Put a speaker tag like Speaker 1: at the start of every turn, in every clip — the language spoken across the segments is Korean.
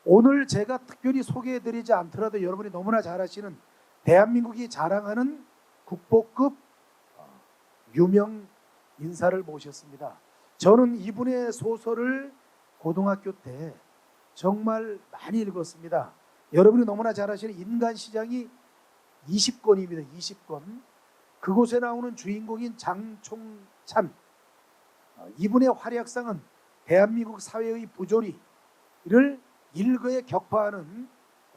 Speaker 1: 오늘 제가 특별히 소개해드리지 않더라도 여러분이 너무나 잘 아시는 대한민국이 자랑하는 국보급 유명 인사를 모셨습니다. 저는 이분의 소설을 고등학교 때 정말 많이 읽었습니다. 여러분이 너무나 잘 아시는 인간시장이 20권입니다. 20권. 그곳에 나오는 주인공인 장총찬, 이분의 활약상은 대한민국 사회의 부조리를 일거에 격파하는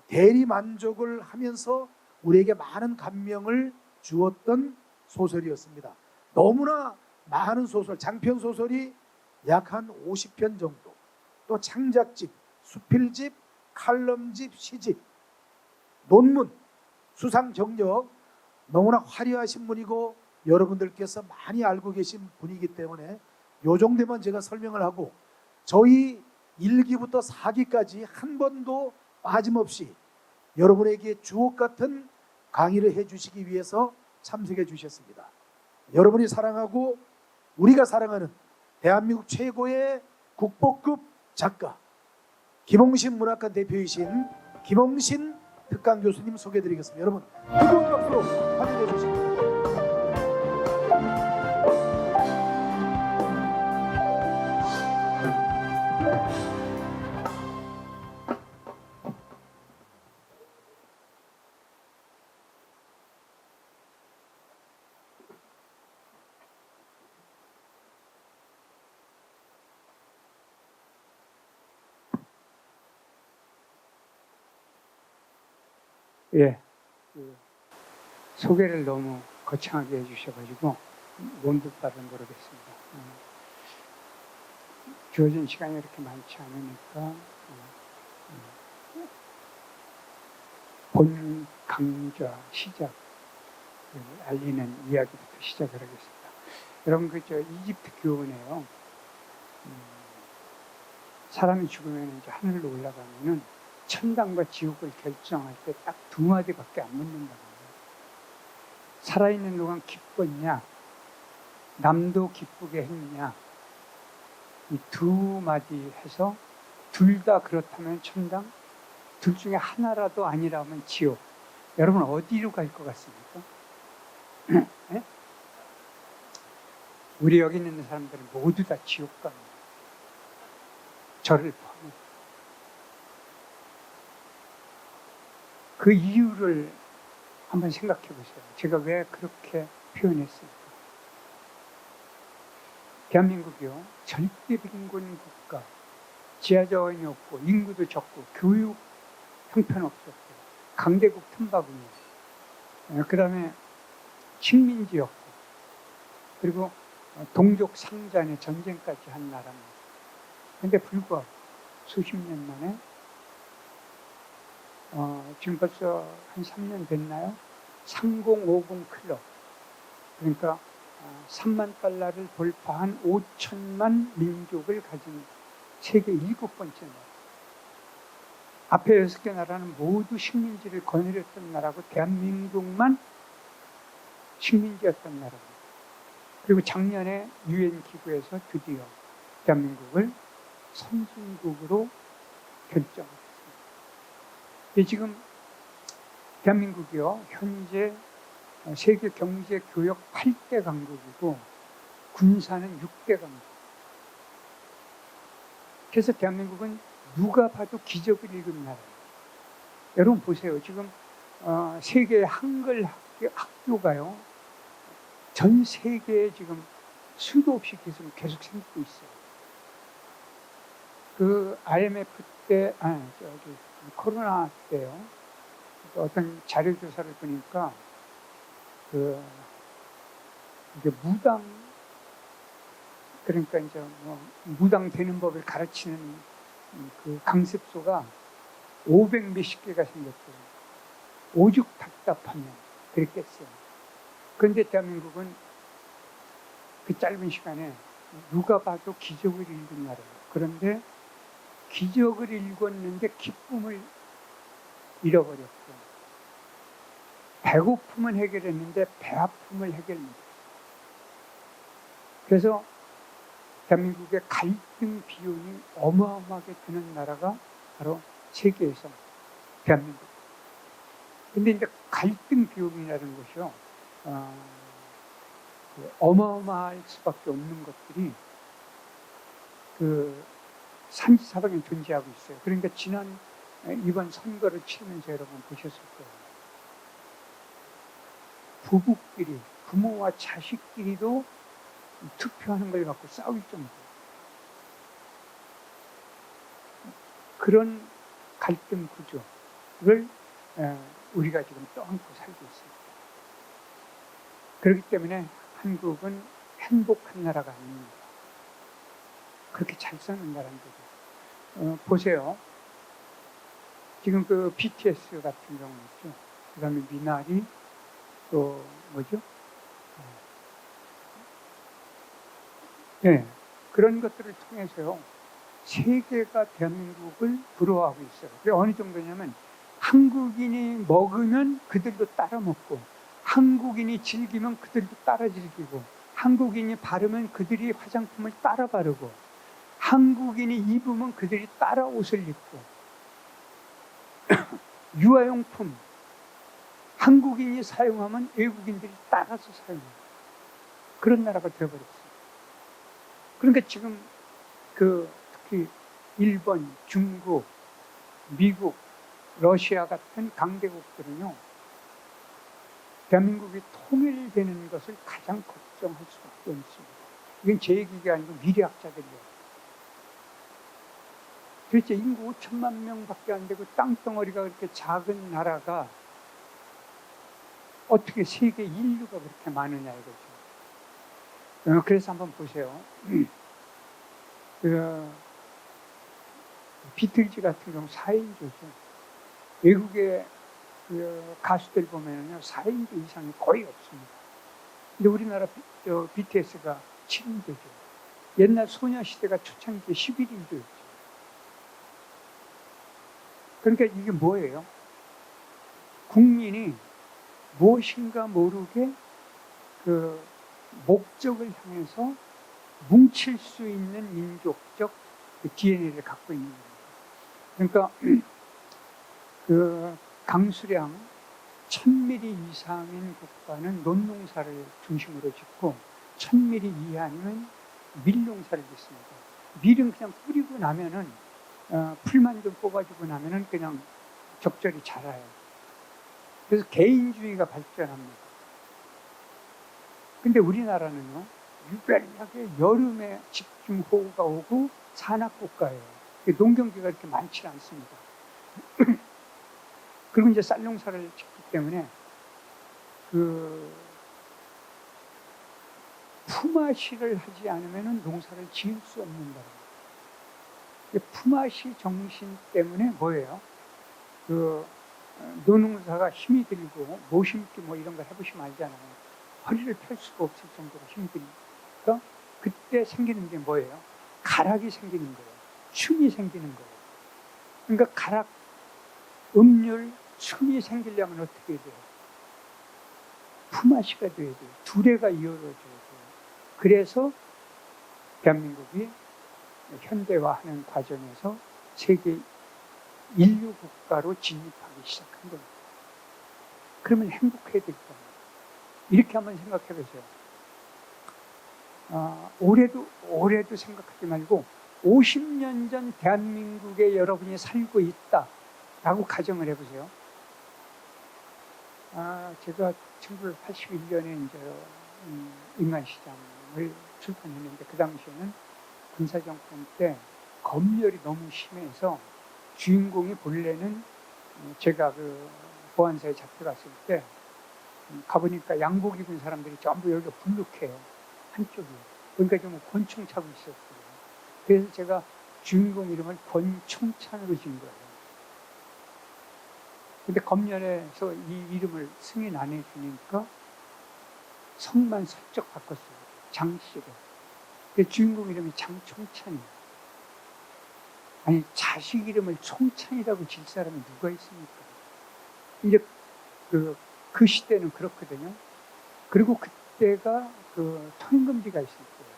Speaker 1: 대리만족을 하면서 우리에게 많은 감명을 주었던 소설이었습니다. 너무나 많은 소설, 장편 소설이 약 한 50편 정도, 또 창작집, 수필집, 칼럼집, 시집, 논문, 수상 경력, 너무나 화려하신 분이고 여러분들께서 많이 알고 계신 분이기 때문에 요 정도만 제가 설명을 하고, 저희 1기부터 4기까지 한 번도 빠짐없이 여러분에게 주옥 같은 강의를 해주시기 위해서 참석해 주셨습니다. 여러분이 사랑하고 우리가 사랑하는 대한민국 최고의 국보급 작가 김홍신 문학관 대표이신 김홍신 특강 교수님 소개해드리겠습니다. 여러분 뜨거운 박수로 환영해 주십시오.
Speaker 2: 예, 소개를 너무 거창하게 해주셔가지고 뭔 뜻발은 모르겠습니다. 주어진 시간이 이렇게 많지 않으니까 본 강좌 시작을 알리는 이야기부터 시작을 하겠습니다. 여러분 저 이집트 교훈에요. 사람이 죽으면 이제 하늘로 올라가면은 천당과 지옥을 결정할 때 딱 두 마디밖에 안 묻는다고 해요. 살아있는 동안 기뻤냐, 남도 기쁘게 했냐, 이 두 마디 해서 둘 다 그렇다면 천당, 둘 중에 하나라도 아니라면 지옥. 여러분 어디로 갈 것 같습니까? 네? 우리 여기 있는 사람들은 모두 다 지옥 갑니다. 저를 포함해. 그 이유를 한번 생각해 보세요. 제가 왜 그렇게 표현했습니까? 대한민국이요, 절대 빈곤 국가, 지하자원이 없고 인구도 적고 교육 형편없었고 강대국 틈바구니, 그 다음에 식민지였고 그리고 동족 상잔의 전쟁까지 한 나라입니다. 그런데 불과 수십 년 만에 지금 벌써 한 3년 됐나요? 3050 클럽, 그러니까 3만 달러를 돌파한 5천만 민족을 가진 세계 7번째 나라. 앞에 6개 나라는 모두 식민지를 거느렸던 나라고 대한민국만 식민지였던 나라입니다. 그리고 작년에 UN 기구에서 드디어 대한민국을 선진국으로 결정했습니다. 지금 대한민국이요, 현재 세계 경제 교역 8대 강국이고 군사는 6대 강국. 그래서 대한민국은 누가 봐도 기적을 읽은 나라예요. 여러분 보세요. 지금 세계 한글 학교가요, 전 세계에 지금 수도 없이 계속 생기고 있어요. 그 IMF 때, 코로나 때요, 어떤 자료조사를 보니까 이게 무당, 그러니까 이제 무당 되는 법을 가르치는 그 강습소가 500 몇십 개가 생겼어요. 오죽 답답하면 그랬겠어요. 그런데 대한민국은 그 짧은 시간에 누가 봐도 기적을 읽은 나라예요. 그런데 기적을 읽었는데 기쁨을 잃어버렸고, 배고픔은 해결했는데 배 아픔을 해결 못했어요. 그래서 대한민국의 갈등 비용이 어마어마하게 드는 나라가 바로 세계에서 대한민국. 근데 이제 갈등 비용이라는 것이요, 어마어마할 수밖에 없는 것들이 그 산지사방에 존재하고 있어요. 그러니까 이번 선거를 치르면서 여러분 보셨을 거예요. 부부끼리, 부모와 자식끼리도 투표하는 걸 갖고 싸울 정도. 그런 갈등 구조를 우리가 지금 떠안고 살고 있습니다. 그렇기 때문에 한국은 행복한 나라가 아닙니다. 그렇게 잘 사는 나라인데도. 보세요. 지금 그 BTS 같은 경우 있죠. 그 다음에 미나리, 또 뭐죠? 네, 그런 것들을 통해서요, 세계가 대한민국을 부러워하고 있어요. 그게 어느 정도냐면 한국인이 먹으면 그들도 따라 먹고, 한국인이 즐기면 그들도 따라 즐기고, 한국인이 바르면 그들이 화장품을 따라 바르고, 한국인이 입으면 그들이 따라 옷을 입고, 유아용품 한국인이 사용하면 외국인들이 따라서 사용해요. 그런 나라가 되어버렸어요. 그러니까 지금 특히 일본, 중국, 미국, 러시아 같은 강대국들은요, 대한민국이 통일되는 것을 가장 걱정할 수밖에 없습니다. 이건 제 얘기가 아니고 미래학자들이에요. 도대체 인구 5천만 명밖에 안 되고 땅덩어리가 그렇게 작은 나라가 어떻게 세계 인류가 그렇게 많으냐 이거죠. 그래서 한번 보세요. 비틀즈 같은 경우 4인조죠. 외국의 가수들 보면요, 4인조 이상이 거의 없습니다. 근데 우리나라 BTS가 7인조죠. 옛날 소녀시대가 초창기 11인조였죠. 그러니까 이게 뭐예요? 국민이 무엇인가 모르게 그 목적을 향해서 뭉칠 수 있는 민족적 DNA를 갖고 있는 겁니다. 그러니까 그 강수량 1000mm 이상인 국가는 논농사를 중심으로 짓고 1000mm 이하는 밀농사를 짓습니다. 밀은 그냥 뿌리고 나면은 풀만 좀 뽑아주고 나면은 그냥 적절히 자라요. 그래서 개인주의가 발전합니다. 근데 우리나라는요, 유별나게 여름에 집중호우가 오고 산악국가예요. 농경지가 그렇게 많지 않습니다. 그리고 이제 쌀농사를 짓기 때문에 품앗이를 하지 않으면 농사를 지을 수 없는 거예요. 품앗이 정신 때문에 뭐예요? 노농사가 힘이 들고 모심기 뭐 이런 거 해보시면 알잖아요. 허리를 펼 수가 없을 정도로 힘이 들니까 그때 생기는 게 뭐예요? 가락이 생기는 거예요. 춤이 생기는 거예요. 그러니까 가락, 음률, 춤이 생기려면 어떻게 해야 돼요? 품앗이가 돼야 돼요. 두뇌가 이어져야 돼요. 그래서 대한민국이 현대화하는 과정에서 세계 인류 국가로 진입하기 시작한 겁니다. 그러면 행복해야 될 겁니다. 이렇게 한번 생각해 보세요. 올해도 생각하지 말고 50년 전 대한민국에 여러분이 살고 있다라고 가정을 해보세요. 제가 1981년에 이제 인간시장을 출판했는데 그 당시에는 군사정권 때 검열이 너무 심해서 주인공이 본래는 제가 보안사에 잡혀갔을 때 가보니까 양복 입은 사람들이 전부 여기가 불룩해요. 한쪽이. 그러니까 좀 권총 차고 있었어요. 그래서 제가 주인공 이름을 권총찬으로 지은 거예요. 근데 검열에서 이 이름을 승인 안 해주니까 성만 슬쩍 바꿨어요. 장씨로. 주인공 이름이 장총찬이에요. 아니, 자식 이름을 총찬이라고 질 사람이 누가 있습니까? 이제 그 시대는 그렇거든요. 그리고 그때가 통행금지가 있을 거예요.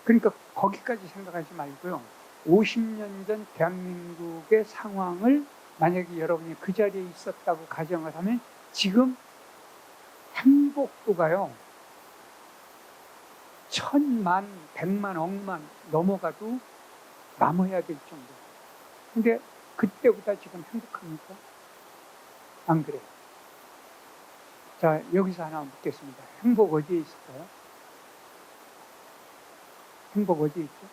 Speaker 2: 그러니까 거기까지 생각하지 말고요. 50년 전 대한민국의 상황을 만약에 여러분이 그 자리에 있었다고 가정을 하면 지금 행복도가요. 1000만, 100만, 억만 넘어가도 남아야 될 정도. 근데 그때보다 지금 행복합니까? 안 그래요. 자, 여기서 하나 묻겠습니다. 행복 어디에 있을까요? 행복 어디에 있죠?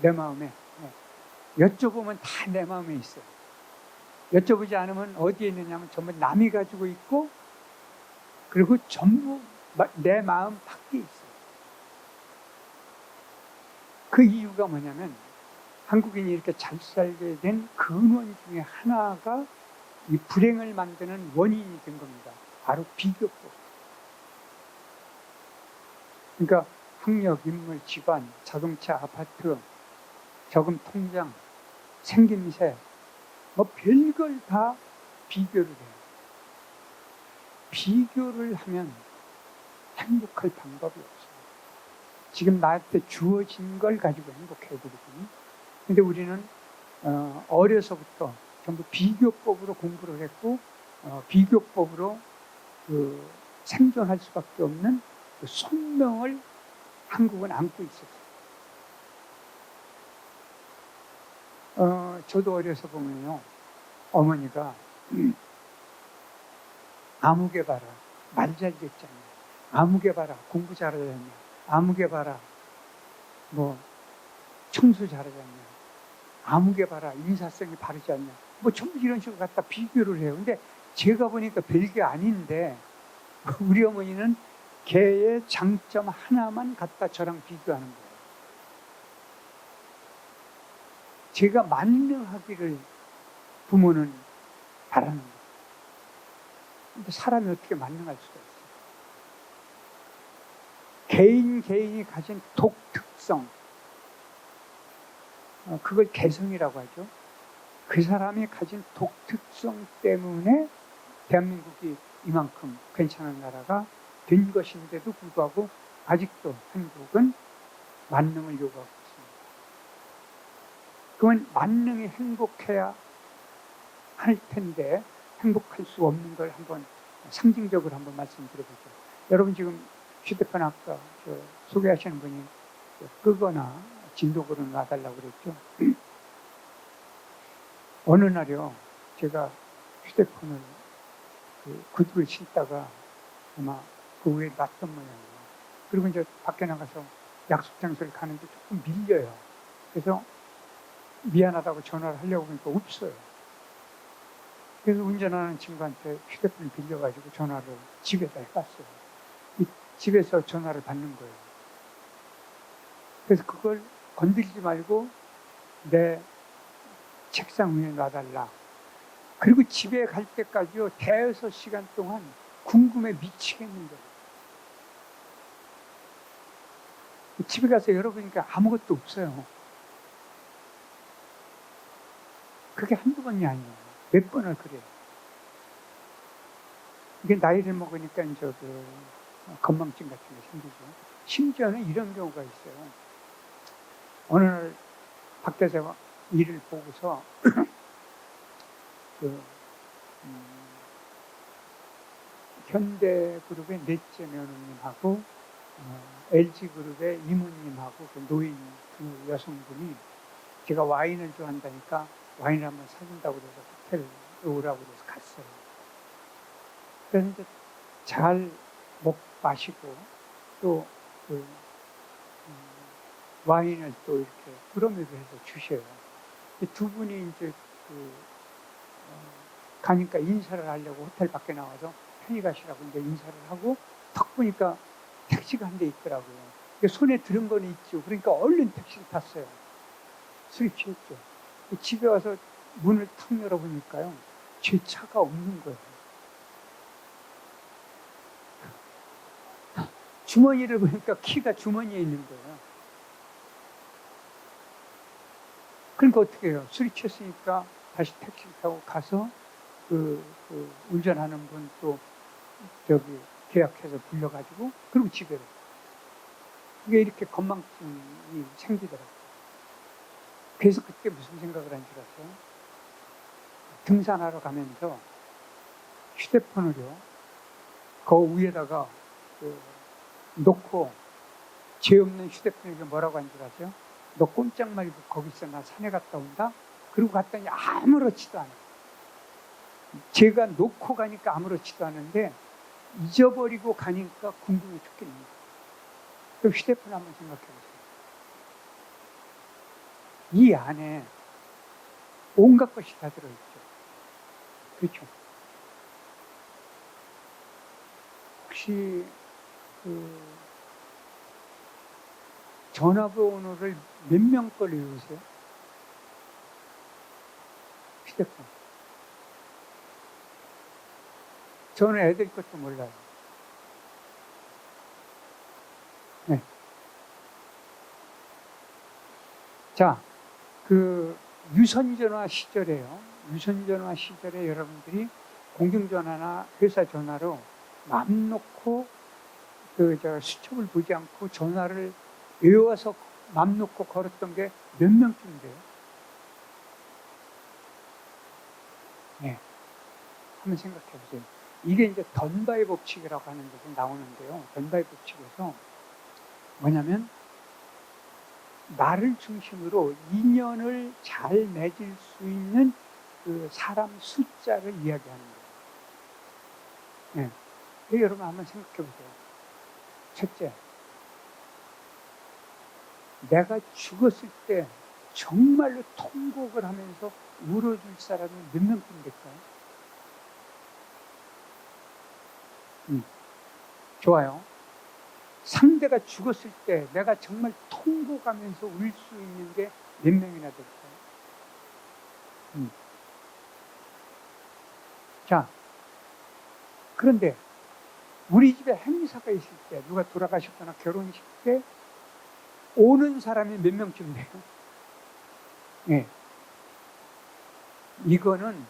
Speaker 2: 내 마음에. 네. 여쭤보면 다 내 마음에 있어요. 여쭤보지 않으면 어디에 있느냐면 전부 남이 가지고 있고, 그리고 전부 내 마음 밖에 있어요. 그 이유가 뭐냐면 한국인이 이렇게 잘 살게 된 근원 중에 하나가 이 불행을 만드는 원인이 된 겁니다. 바로 비교법. 그러니까 학력, 인물, 집안, 자동차, 아파트, 저금 통장, 생김새, 뭐 별걸 다 비교를 해요. 비교를 하면 행복할 방법이 없어요. 지금 나한테 주어진 걸 가지고 행복해야 되거든요. 근데 우리는 어려서부터 전부 비교법으로 공부를 했고, 비교법으로 생존할 수밖에 없는 그 숙명을 한국은 안고 있었어요. 저도 어려서 보면요, 어머니가 아무개 봐라, 말 잘 듣잖아. 아무개 봐라, 공부 잘하잖냐. 아무개 봐라, 뭐 청소 잘하잖냐. 아무개 봐라, 인사성이 바르지 않냐. 뭐 전부 이런 식으로 갖다 비교를 해요. 근데 제가 보니까 별게 아닌데 우리 어머니는 걔의 장점 하나만 갖다 저랑 비교하는 거예요. 제가 만능하기를 부모는 바라는 거예요. 근데 사람이 어떻게 만능할 수가 있어요? 개인이 가진 독특성, 그걸 개성이라고 하죠. 그 사람이 가진 독특성 때문에 대한민국이 이만큼 괜찮은 나라가 된 것인데도 불구하고 아직도 한국은 만능을 요구하고 있습니다. 그러면 만능이 행복해야 할 텐데 행복할 수 없는 걸 한번 상징적으로 한번 말씀드려보죠. 여러분 지금 휴대폰 아까 소개하시는 분이 끄거나 진동으로 놔달라고 그랬죠. 어느 날이요, 제가 휴대폰을 구두를 신다가 아마 그 위에 놨던 모양이에요. 그리고 이제 밖에 나가서 약속 장소를 가는데 조금 밀려요. 그래서 미안하다고 전화를 하려고 하니까 없어요. 그래서 운전하는 친구한테 휴대폰을 빌려가지고 전화를 집에다 해갔어요. 집에서 전화를 받는 거예요. 그래서 그걸 건드리지 말고 내 책상 위에 놔달라. 그리고 집에 갈 때까지요, 대여섯 시간 동안 궁금해 미치겠는 거예요. 집에 가서 열어보니까 아무것도 없어요. 그게 한두 번이 아니에요. 몇 번을 그래요. 이게 나이를 먹으니까 이제 건망증 같은 게 생기죠. 심지어는 이런 경우가 있어요. 어느 날 밖에서 일을 보고서 현대그룹의 넷째 며느님하고 LG그룹의 이모님하고 그 노인 그 여성분이 제가 와인을 좋아한다니까 와인을 한번 사준다고 그래서 호텔에 오라고 그래서 갔어요. 그래서 이제 잘 마시고 또 와인을 또 이렇게 부러미로 해서 주셔요. 두 분이 이제 가니까 인사를 하려고 호텔 밖에 나와서 편히 가시라고 이제 인사를 하고 탁 보니까 택시가 한 대 있더라고요. 손에 들은 건 있죠. 그러니까 얼른 택시를 탔어요. 술이 취했죠. 집에 와서 문을 탁 열어보니까요, 제 차가 없는 거예요. 주머니를 보니까 키가 주머니에 있는 거예요. 그러니까 어떻게 해요? 술이 취했으니까 다시 택시를 타고 가서 운전하는 분 또 계약해서 불러가지고 그리고 집에 이게 이렇게 건망증이 생기더라고요. 그래서 그때 무슨 생각을 한 줄 아세요? 등산하러 가면서 휴대폰을요, 그 위에다가 놓고, 죄 없는 휴대폰에게 뭐라고 한 줄 아세요? 너 꼼짝 말고 거기 있어. 나 산에 갔다 온다? 그러고 갔더니 아무렇지도 않아요. 제가 놓고 가니까 아무렇지도 않은데 잊어버리고 가니까 궁금해 죽겠는 거예요. 그럼 휴대폰 한번 생각해 보세요. 이 안에 온갖 것이 다 들어있죠. 그렇죠? 혹시 전화번호를 몇 명 걸 외우세요? 휴대폰. 저는 애들 것도 몰라요. 네. 자, 유선전화 시절에요. 유선전화 시절에 여러분들이 공중전화나 회사 전화로 맘 놓고 수첩을 보지 않고 전화를 외워서 맘 놓고 걸었던 게 몇 명쯤 돼요? 네. 한번 생각해 보세요. 이게 이제 던바의 법칙이라고 하는 것이 나오는데요. 던바의 법칙에서 뭐냐면 나를 중심으로 인연을 잘 맺을 수 있는 그 사람 숫자를 이야기하는 거예요. 네. 여러분 한번 생각해 보세요. 첫째, 내가 죽었을 때 정말로 통곡을 하면서 울어줄 사람이 몇 명쯤 될까요? 좋아요. 상대가 죽었을 때 내가 정말 통곡하면서 울 수 있는 게 몇 명이나 될까요? 자, 그런데 우리 집에 행사가 있을 때, 누가 돌아가셨거나 결혼식 때 오는 사람이 몇 명쯤 돼요? 네. 이거는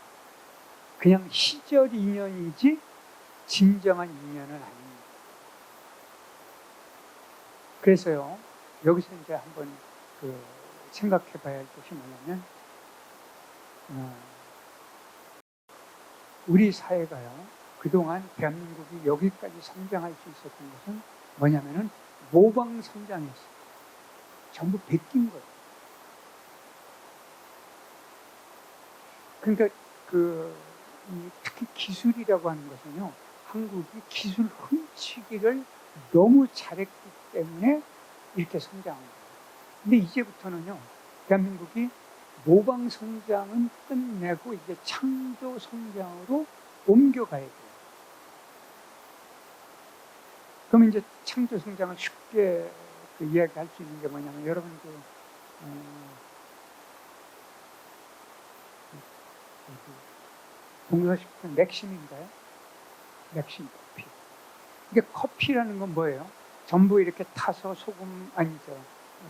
Speaker 2: 그냥 시절 인연이지 진정한 인연은 아닙니다. 그래서요, 여기서 이제 한번 생각해 봐야 할 것이 뭐냐면, 우리 사회가요, 그동안 대한민국이 여기까지 성장할 수 있었던 것은 뭐냐면은 모방 성장이었어요. 전부 베낀 거예요. 그러니까 특히 기술이라고 하는 것은요, 한국이 기술 훔치기를 너무 잘했기 때문에 이렇게 성장한 거예요. 근데 이제부터는요, 대한민국이 모방 성장은 끝내고 이제 창조 성장으로 옮겨가야 돼요. 그럼 이제 창조 성장을 쉽게 이야기할 수 있는 게 뭐냐면, 여러분들 동서식품 맥심인가요? 맥심 커피. 이게 커피라는 건 뭐예요? 전부 이렇게 타서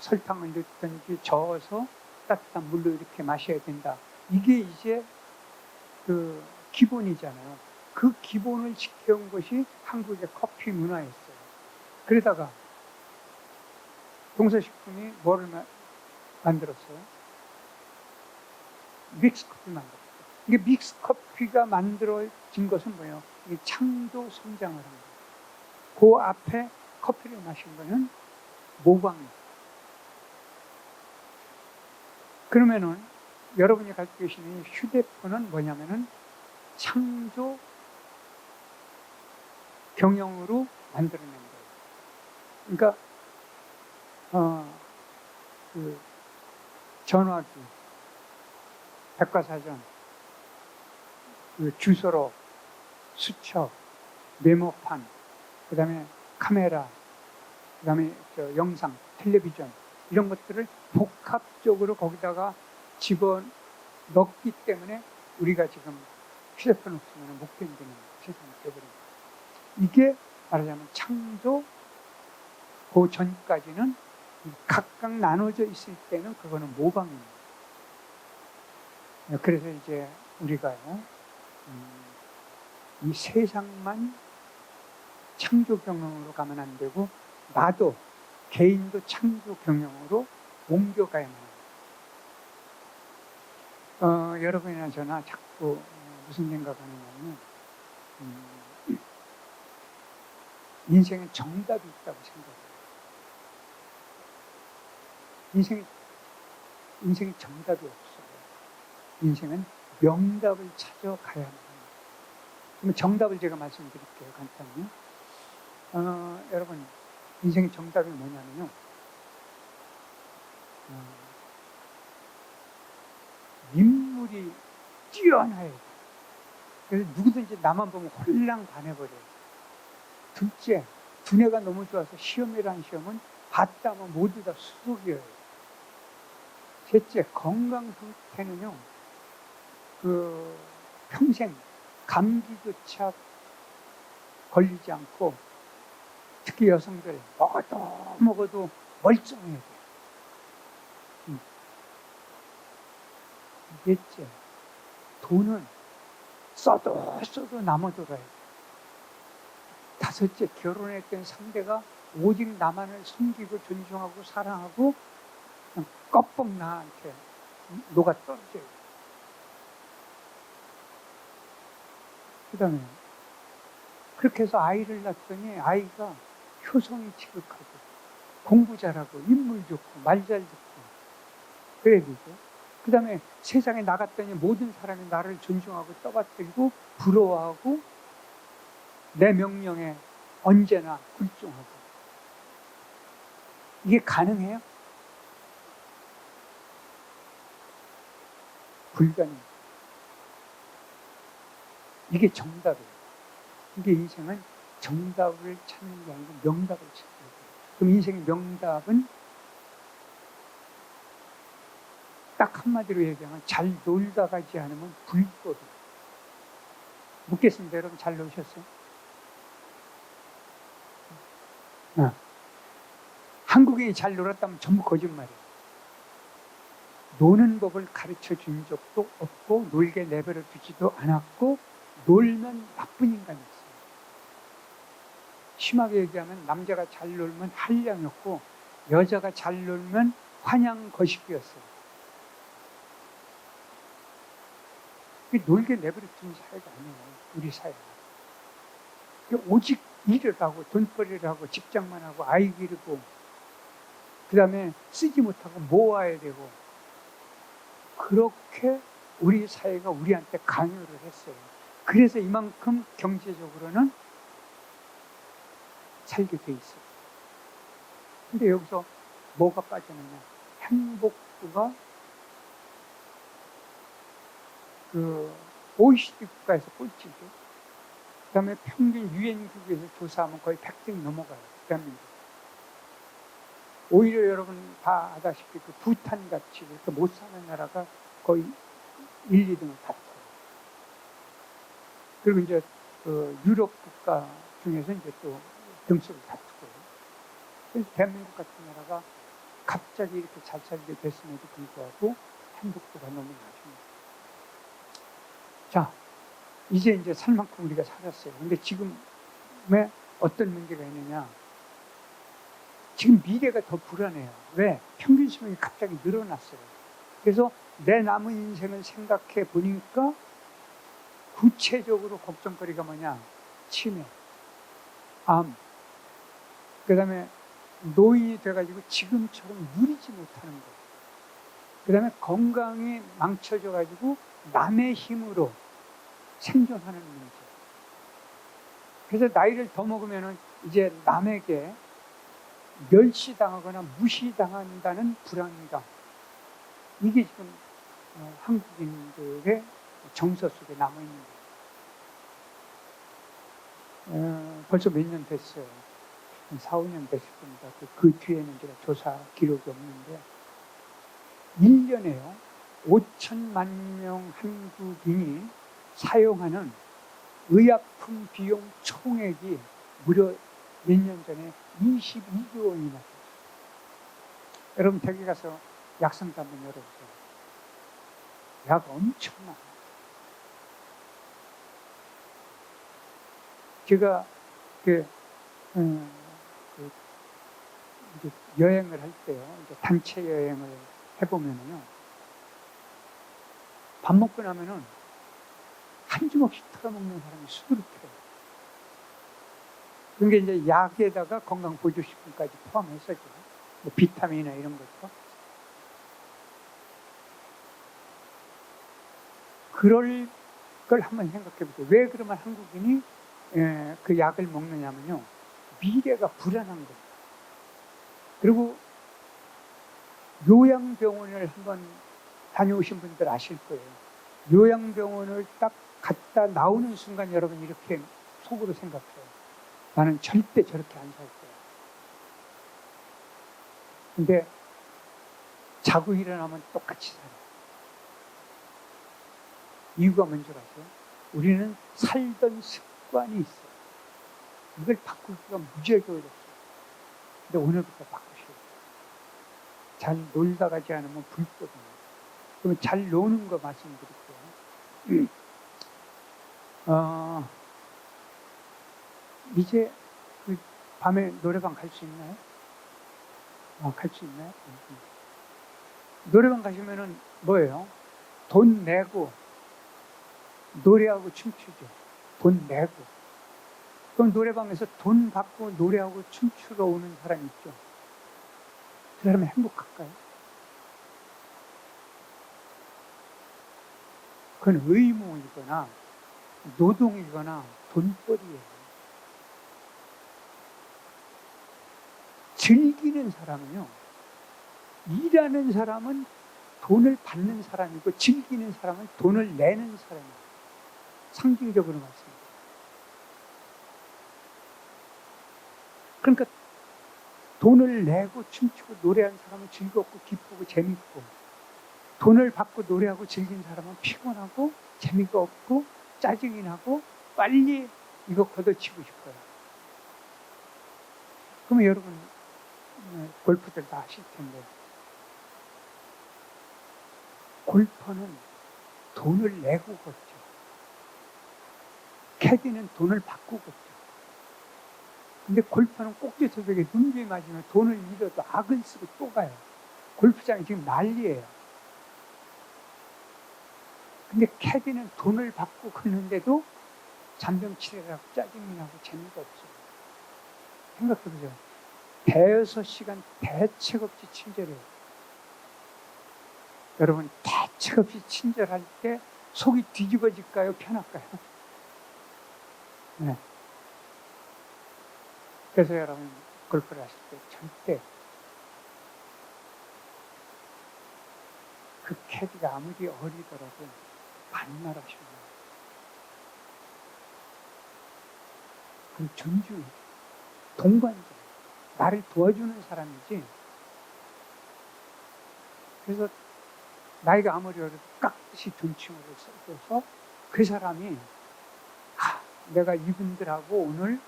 Speaker 2: 설탕을 넣든지 저어서 따뜻한 물로 이렇게 마셔야 된다. 이게 이제 기본이잖아요. 그 기본을 지켜온 것이 한국의 커피 문화였어요. 그러다가 동서식품이 뭐를 만들었어요? 믹스커피 만들었어요. 이게 믹스커피가 만들어진 것은 뭐예요? 이게 창조 성장을 한 거예요. 그 앞에 커피를 마신 거는 모방이에요. 그러면은 여러분이 갖고 계시는 휴대폰은 뭐냐면은 창조 경영으로 만들어낸 거예요. 그러니까 전화기, 백과사전, 주소록, 수첩, 메모판, 그 다음에 카메라, 그 다음에 영상, 텔레비전, 이런 것들을 복합적으로 거기다가 집어넣기 때문에 우리가 지금 휴대폰 없으면 못 견디는 세상이 되어버린 거예요. 이게 말하자면 창조, 그 전까지는 각각 나눠져 있을 때는 그거는 모방입니다. 그래서 이제 우리가요, 이 세상만 창조 경영으로 가면 안 되고, 나도 개인도 창조 경영으로 옮겨가야만 합니다. 여러분이나 저나 자꾸 무슨 생각을 하냐면 인생엔 정답이 있다고 생각해요. 인생에 정답이 없어요. 인생은 명답을 찾아가야만 합니다. 그러면 정답을 제가 말씀드릴게요. 간단히. 여러분, 인생의 정답이 뭐냐면요. 인물이 뛰어나야 돼요. 그래서 누구든지 나만 보면 홀랑 반해버려요. 둘째, 두뇌가 너무 좋아서 시험이라는 시험은 봤다면 모두 다 수석이에요. 셋째, 건강 상태는요, 평생 감기조차 걸리지 않고, 특히 여성들 먹어도 멀쩡해야 돼요. 넷째, 돈은 써도 남아 돌아야 돼요. 다섯째, 결혼했던 상대가 오직 나만을 섬기고 존중하고 사랑하고 그냥 껍벅 나한테 녹아 떨어져요. 그 다음에 그렇게 해서 아이를 낳더니 아이가 효성이 지극하고 공부 잘하고 인물 좋고 말 잘 듣고 그래야 되죠. 그 다음에 세상에 나갔더니 모든 사람이 나를 존중하고 떠받들고 부러워하고 내 명령에 언제나 굴종하고. 이게 가능해요? 불가능해요. 이게 정답이에요. 이게 인생은 정답을 찾는 게 아니고 명답을 찾는 거예요. 그럼 인생의 명답은 딱 한마디로 얘기하면 잘 놀다 가지 않으면 불법이에요. 묻겠습니다. 여러분 잘 노셨어요? 한국인이 잘 놀았다면 전부 거짓말이에요. 노는 법을 가르쳐 준 적도 없고 놀게 내버려 두지도 않았고 놀면 나쁜 인간이었어요. 심하게 얘기하면 남자가 잘 놀면 한량이었고 여자가 잘 놀면 환양 거시기였어요. 놀게 내버려 두는 사회가 아니에요. 우리 사회가. 오직 일을 하고 돈벌이를 하고 직장만 하고 아이 기르고 그 다음에 쓰지 못하고 모아야 되고 그렇게 우리 사회가 우리한테 강요를 했어요. 그래서 이만큼 경제적으로는 살게 돼 있어요. 근데 여기서 뭐가 빠지느냐? 행복도가 OECD 국가에서 꼴찌죠. 그 다음에 평균 유엔국에서 조사하면 거의 100등이 넘어가요. 대한민국. 오히려 여러분 다 아다시피 부탄 같이 이렇게 못 사는 나라가 거의 1, 2등을 다투고. 그리고 이제 유럽 국가 중에서 이제 또 등수를 다투고. 그래서 대한민국 같은 나라가 갑자기 이렇게 잘 살게 됐음에도 불구하고 행복도가 너무 낮습니다. 자, 이제 살 만큼 우리가 살았어요. 근데 지금에 어떤 문제가 있느냐? 지금 미래가 더 불안해요. 왜? 평균 수명이 갑자기 늘어났어요. 그래서 내 남은 인생을 생각해 보니까 구체적으로 걱정거리가 뭐냐? 치매, 암, 그 다음에 노인이 돼가지고 지금처럼 누리지 못하는 것, 그 다음에 건강이 망쳐져가지고 남의 힘으로 생존하는 문제. 그래서 나이를 더 먹으면 이제 남에게 멸시당하거나 무시당한다는 불안감. 이게 지금 한국인들의 정서 속에 남아있는 거예요. 벌써 몇 년 됐어요. 한 4, 5년 됐을 겁니다. 그 뒤에는 제가 조사 기록이 없는데 1년에요. 5천만 명 한국인이 사용하는 의약품 비용 총액이 무려 몇 년 전에 22조 원이나 됐어요. 여러분 댁에 가서 약상자 한번 열어보세요. 약 엄청 많아요. 제가 이제 여행을 할 때요, 이제 단체 여행을 해보면은요, 밥 먹고 나면은 한 주먹씩 털어먹는 사람이 수두룩해요. 그게 이제 약에다가 건강보조식품까지 포함해서죠. 뭐 비타민이나 이런 것도. 그럴 걸 한번 생각해 보세요. 왜 그러면 한국인이 그 약을 먹느냐면요, 미래가 불안한 겁니다. 그리고 요양병원을 한번 다녀오신 분들 아실 거예요. 요양병원을 딱 갔다 나오는 순간 여러분 이렇게 속으로 생각해요. 나는 절대 저렇게 안 살 거야. 근데 자고 일어나면 똑같이 살아요. 이유가 뭔지 아세요? 우리는 살던 습관이 있어요. 이걸 바꾸기가 무지하게 어렵어요. 근데 오늘부터 바꾸셔야 돼요. 잘 놀다 가지 않으면 불법입니다. 그러면 잘 노는 거 말씀드릴게요. 이제 그 밤에 노래방 갈 수 있나요? 갈 수 있나요? 노래방 가시면은 뭐예요? 돈 내고 노래하고 춤추죠. 돈 내고. 그럼 노래방에서 돈 받고 노래하고 춤추러 오는 사람 있죠. 그 사람이 행복할까요? 그건 의무이거나 노동이거나 돈벌이에요. 즐기는 사람은요, 일하는 사람은 돈을 받는 사람이고 즐기는 사람은 돈을 내는 사람이에요. 상징적으로 말씀드립니다. 그러니까 돈을 내고 춤추고 노래하는 사람은 즐겁고 기쁘고 재밌고, 돈을 받고 노래하고 즐긴 사람은 피곤하고 재미가 없고 짜증이 나고 빨리 이거 걷어치고 싶어요. 그러면 여러분 골프들 다 아실 텐데, 골퍼는 돈을 내고 걷죠. 캐디는 돈을 받고 걷죠. 근데 골퍼는 꼭지서벽에 눈이 맞으면 돈을 잃어도 악을 쓰고 또 가요. 골프장이 지금 난리예요. 근데 캐디는 돈을 받고 걷는데도 잔병치레라고 짜증이 나고 재미가 없어요. 생각해보세요. 대여섯 시간 대책 없이 친절해요. 여러분, 대책 없이 친절할 때 속이 뒤집어질까요? 편할까요? 네. 그래서 여러분, 골프를 하실 때 절대 그 캐디가 아무리 어리더라도 반말하셔야 돼요. 그럼 존중해. 동반자. 나를 도와주는 사람이지. 그래서 나이가 아무리 어려도 깍듯이 존칭으로 써줘서 그 사람이 내가 이분들하고 오늘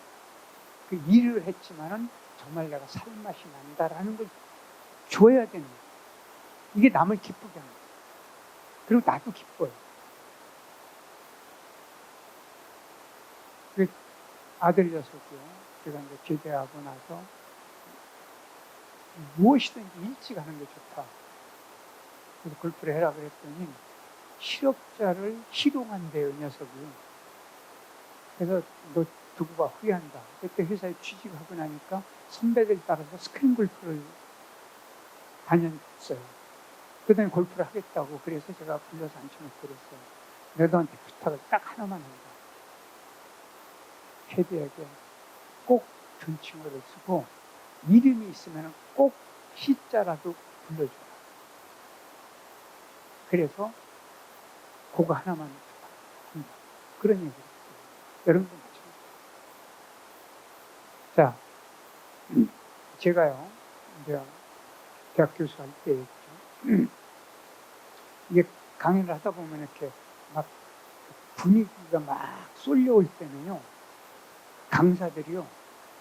Speaker 2: 그 일을 했지만은 정말 내가 살맛이 난다라는 걸 줘야 되는 거예요. 이게 남을 기쁘게 하는 거예요. 그리고 나도 기뻐요. 그 아들 녀석이요. 제가 이제 제대하고 나서 무엇이든지 일찍 하는 게 좋다. 그래서 골프를 해라 그랬더니 실업자를 희롱한대요, 녀석이. 그래서 너 두고 봐, 후회한다. 그때 회사에 취직하고 나니까 선배들 따라서 스크린 골프를 다녔어요. 그러더니 골프를 하겠다고. 그래서 제가 불러서 앉혀놓고 그랬어요. 내가 너한테 부탁을 딱 하나만 한다. 캐디에게 꼭 존칭어를 쓰고 이름이 있으면 꼭 시자라도 불러줘라. 그래서 그거 하나만 한다. 그런 얘기를 했어요. 여러분도 마찬가지입니다. 자, 제가요, 이제 대학 교수 할 때였죠. 이게 강의를 하다 보면 이렇게 막 분위기가 막 쏠려올 때는요, 강사들이요,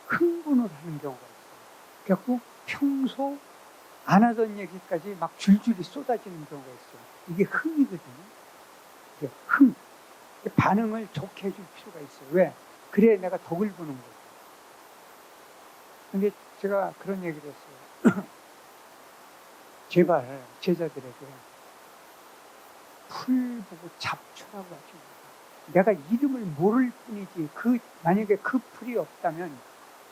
Speaker 2: 흥분을 하는 경우가 있어요. 그래갖고 평소 안 하던 얘기까지 막 줄줄이 쏟아지는 경우가 있어요. 이게 흥이거든요. 이게 흥. 반응을 좋게 해줄 필요가 있어요. 왜? 그래야 내가 덕을 보는 거예요. 근데 제가 그런 얘기를 했어요. 제발 제자들에게 풀 보고 잡초라고 하지 마. 내가 이름을 모를 뿐이지 만약에 그 풀이 없다면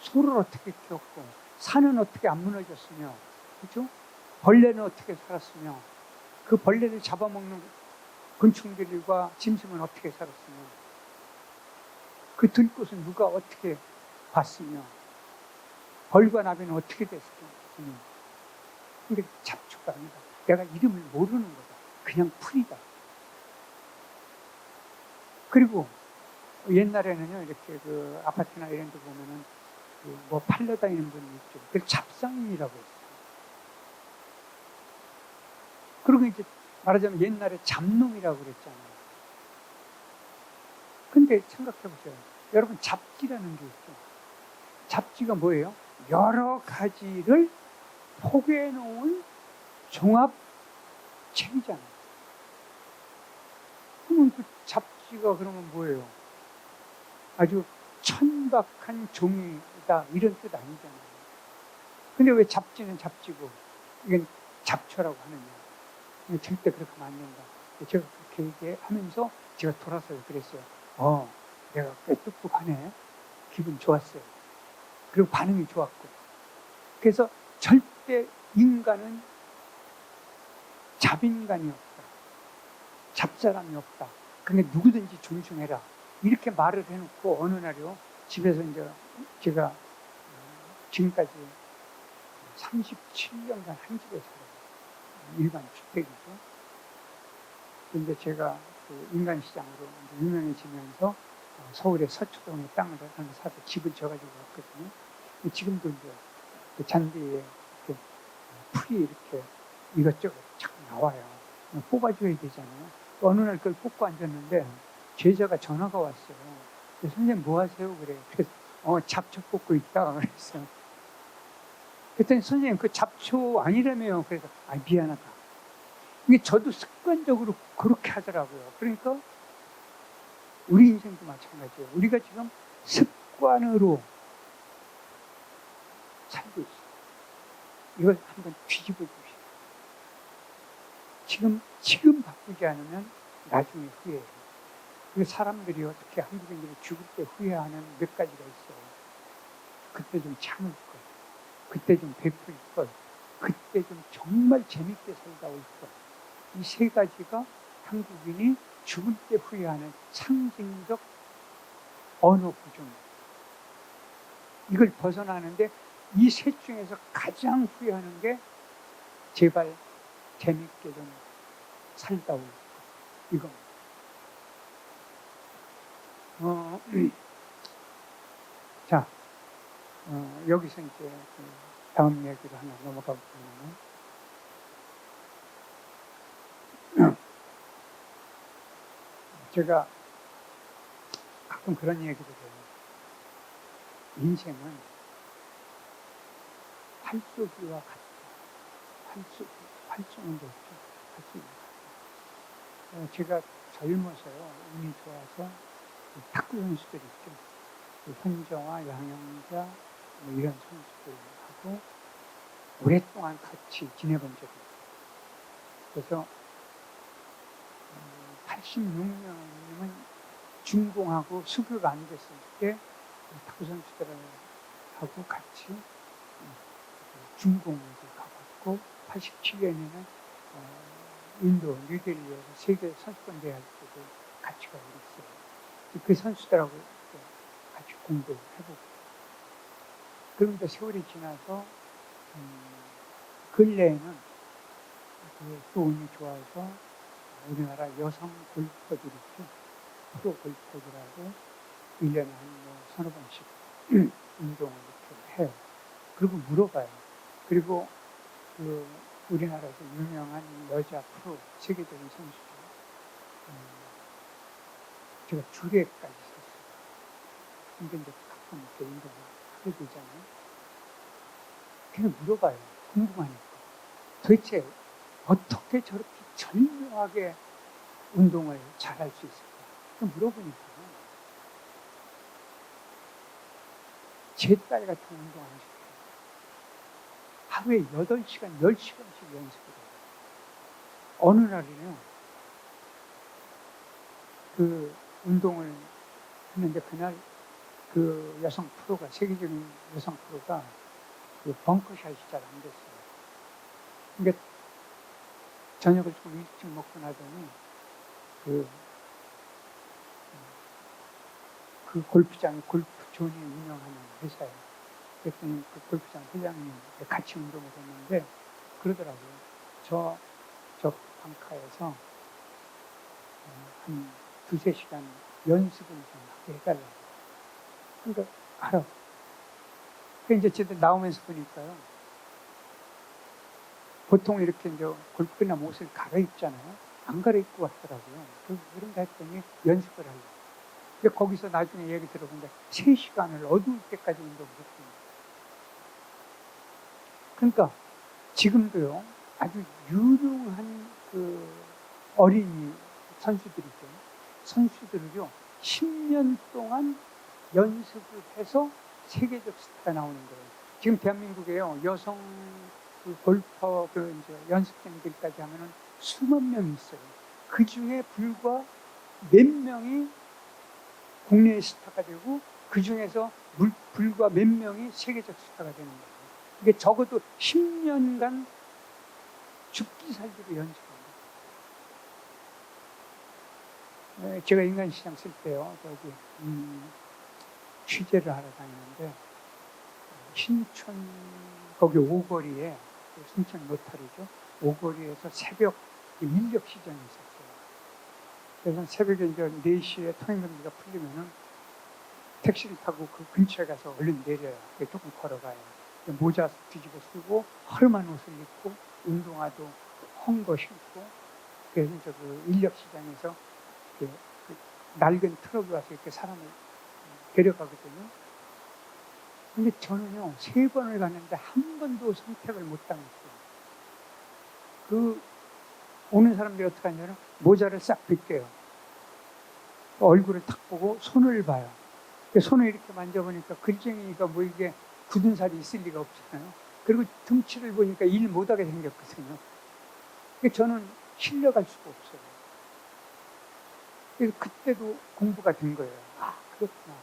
Speaker 2: 소를 어떻게 키웠고 산은 어떻게 안 무너졌으며, 그죠? 벌레는 어떻게 살았으며, 그 벌레를 잡아먹는 곤충들과 짐승은 어떻게 살았으며, 그 들꽃은 누가 어떻게 봤으며, 벌과 나비는 어떻게 됐으며. 이게 잡초가 아니다. 내가 이름을 모르는 거다. 그냥 풀이다. 그리고 옛날에는요, 이렇게 그 아파트나 이런 데 보면은 뭐 팔러 다니는 분이 있죠. 그걸 잡상인이라고 했어요. 그리고 이제 말하자면 옛날에 잡놈이라고 그랬잖아요. 근데 생각해 보세요. 여러분, 잡지라는 게 있죠. 잡지가 뭐예요? 여러 가지를 포개해 놓은 종합 책이잖아요. 그러면 그 잡지가 그러면 뭐예요? 아주 천박한 종이다, 이런 뜻 아니잖아요. 근데 왜 잡지는 잡지고 이건 잡초라고 하느냐? 절대 그렇게 하면 안 된다. 제가 그렇게 얘기하면서 제가 돌아서 그랬어요. 내가 꽤 똑똑하네. 기분 좋았어요. 그리고 반응이 좋았고. 그래서 절대 인간은 잡인간이 없다. 잡사람이 없다. 그러니까 누구든지 존중해라. 이렇게 말을 해놓고 어느 날요, 집에서 이제 제가 지금까지 37년간 한 집에 살아요. 일반 주택이죠. 그런데 제가 그 인간시장으로 유명해지면서 서울의 서초동에 땅을 하나 사서 집을 져가지고 왔거든요. 지금도 이제 그 잔디에 이렇게 풀이 이렇게 이것저것 자꾸 나와요. 뽑아줘야 되잖아요. 어느 날 그걸 뽑고 앉았는데 제자가 전화가 왔어요. 선생님 뭐 하세요? 그래요. 그래서 잡초 뽑고 있다. 그랬어요. 그랬더니 선생님 그 잡초 아니라며요. 그래서 미안하다. 이게 저도 습관적으로 그렇게 하더라고요. 그러니까 우리 인생도 마찬가지예요. 우리가 지금 습관으로 살고 있어요. 이걸 한번 뒤집어 줍시다. 지금 바꾸지 않으면 나중에 후회해요. 그리고 사람들이 어떻게 한국인들이 죽을 때 후회하는 몇 가지가 있어요. 그때 좀 참을 것, 그때 좀 베풀 것, 그때 좀 정말 재밌게 살다 올 것. 이 세 가지가 한국인이 죽을 때 후회하는 상징적 언어 구조입니다. 이걸 벗어나는데 이 셋 중에서 가장 후회하는 게 제발 재밌게 좀 살다 올 것. 이겁니다. 자, 여기서 이제 다음 얘기로 하나 넘어가 보면, 제가 가끔 그런 얘기를 해요. 인생은 활쏘기와 같다. 활쏘는 게 없죠. 활쏘기와 같다. 제가 젊어서요, 운이 좋아서 탁구 선수들 있죠. 현정아, 양영자, 이런 선수들하고 오랫동안 같이 지내본 적이 있어요. 그래서 86년이면 준공하고 수교가 안 됐을 때 탁구 선수들하고 같이 준공을 가봤고, 87년에는 인도 뉴델리에서 세계 선수권 대회 할 때도 같이 가고 있어요. 그 선수들하고 같이 공부를 해보고, 그런데 세월이 지나서 근래에는 또 운이 좋아서 우리나라 여성 골퍼들 있죠. 프로 골퍼들하고 1년에 한 서너 번씩 운동을 이렇게 해요. 그리고 물어봐요. 그리고 우리나라에서 유명한 여자 프로 세계적인 선수들, 제가 주례까지 썼어요. 근데 이제 가끔 이렇게 운동을 하게 되잖아요. 그냥 물어봐요. 궁금하니까. 도대체 어떻게 저렇게 절묘하게 운동을 잘할 수 있을까? 그럼 물어보니까 제 딸 같은 운동 안 시켜요. 하루에 8시간, 10시간씩 연습을 해요. 어느 날에는 그 운동을 했는데 그날 그 여성 프로가, 세계적인 여성 프로가 그 벙커샷이 잘 안 됐어요. 그러니까 저녁을 좀 일찍 먹고 나더니 그 골프장이 골프존이 운영하는 회사예요. 그랬더니 그 골프장 회장님 같이 운동을 했는데 그러더라고요. 저 방카에서 한 2-3시간 연습을 좀 하게 해달라고. 그러니까 하라고. 그러니까 이제 저도 나오면서 보니까요. 보통 이렇게 이제 골프 끝나면 옷을 갈아입잖아요. 안 갈아입고 왔더라고요. 그런가 했더니 연습을 하려고. 근데 거기서 나중에 얘기 들어보는데 3시간을 어두울 때까지 운동을 했습니다. 그러니까 지금도요, 아주 유능한 그 어린이 선수들을요, 10년 동안 연습을 해서 세계적 스타가 나오는 거예요. 지금 대한민국에요, 여성 그 골퍼 그 이제 연습생들까지 하면은 수만 명이 있어요. 그 중에 불과 몇 명이 국내의 스타가 되고, 그 중에서 불과 몇 명이 세계적 스타가 되는 거예요. 이게 적어도 10년간 죽기 살기로 연습합니다. 제가 인간시장 쓸 때요, 취재를 하러 다니는데, 신촌, 거기 오거리에, 신촌 노타리죠. 오거리에서 새벽 인력 시장이 있었어요. 그래서 새벽에 이제 4시에 통행금지가 풀리면은 택시를 타고 그 근처에 가서 얼른 내려요. 조금 걸어가요. 모자 뒤집어 쓰고, 허름한 옷을 입고, 운동화도 헝 거 신고, 그래서 이제 그 인력 시장에서 그 낡은 트럭이 와서 이렇게 사람을 데려가거든요. 근데 저는요, 3번을 갔는데 한 번도 선택을 못 당했어요. 오는 사람들이 어떻게 하냐면 모자를 싹 벗겨요. 얼굴을 탁 보고 손을 봐요. 손을 이렇게 만져보니까 글쟁이가 뭐 이게 굳은 살이 있을 리가 없잖아요. 그리고 등치를 보니까 일 못하게 생겼거든요. 저는 실려갈 수가 없어요. 그래서 그때도 공부가 된 거예요. 아, 그렇구나.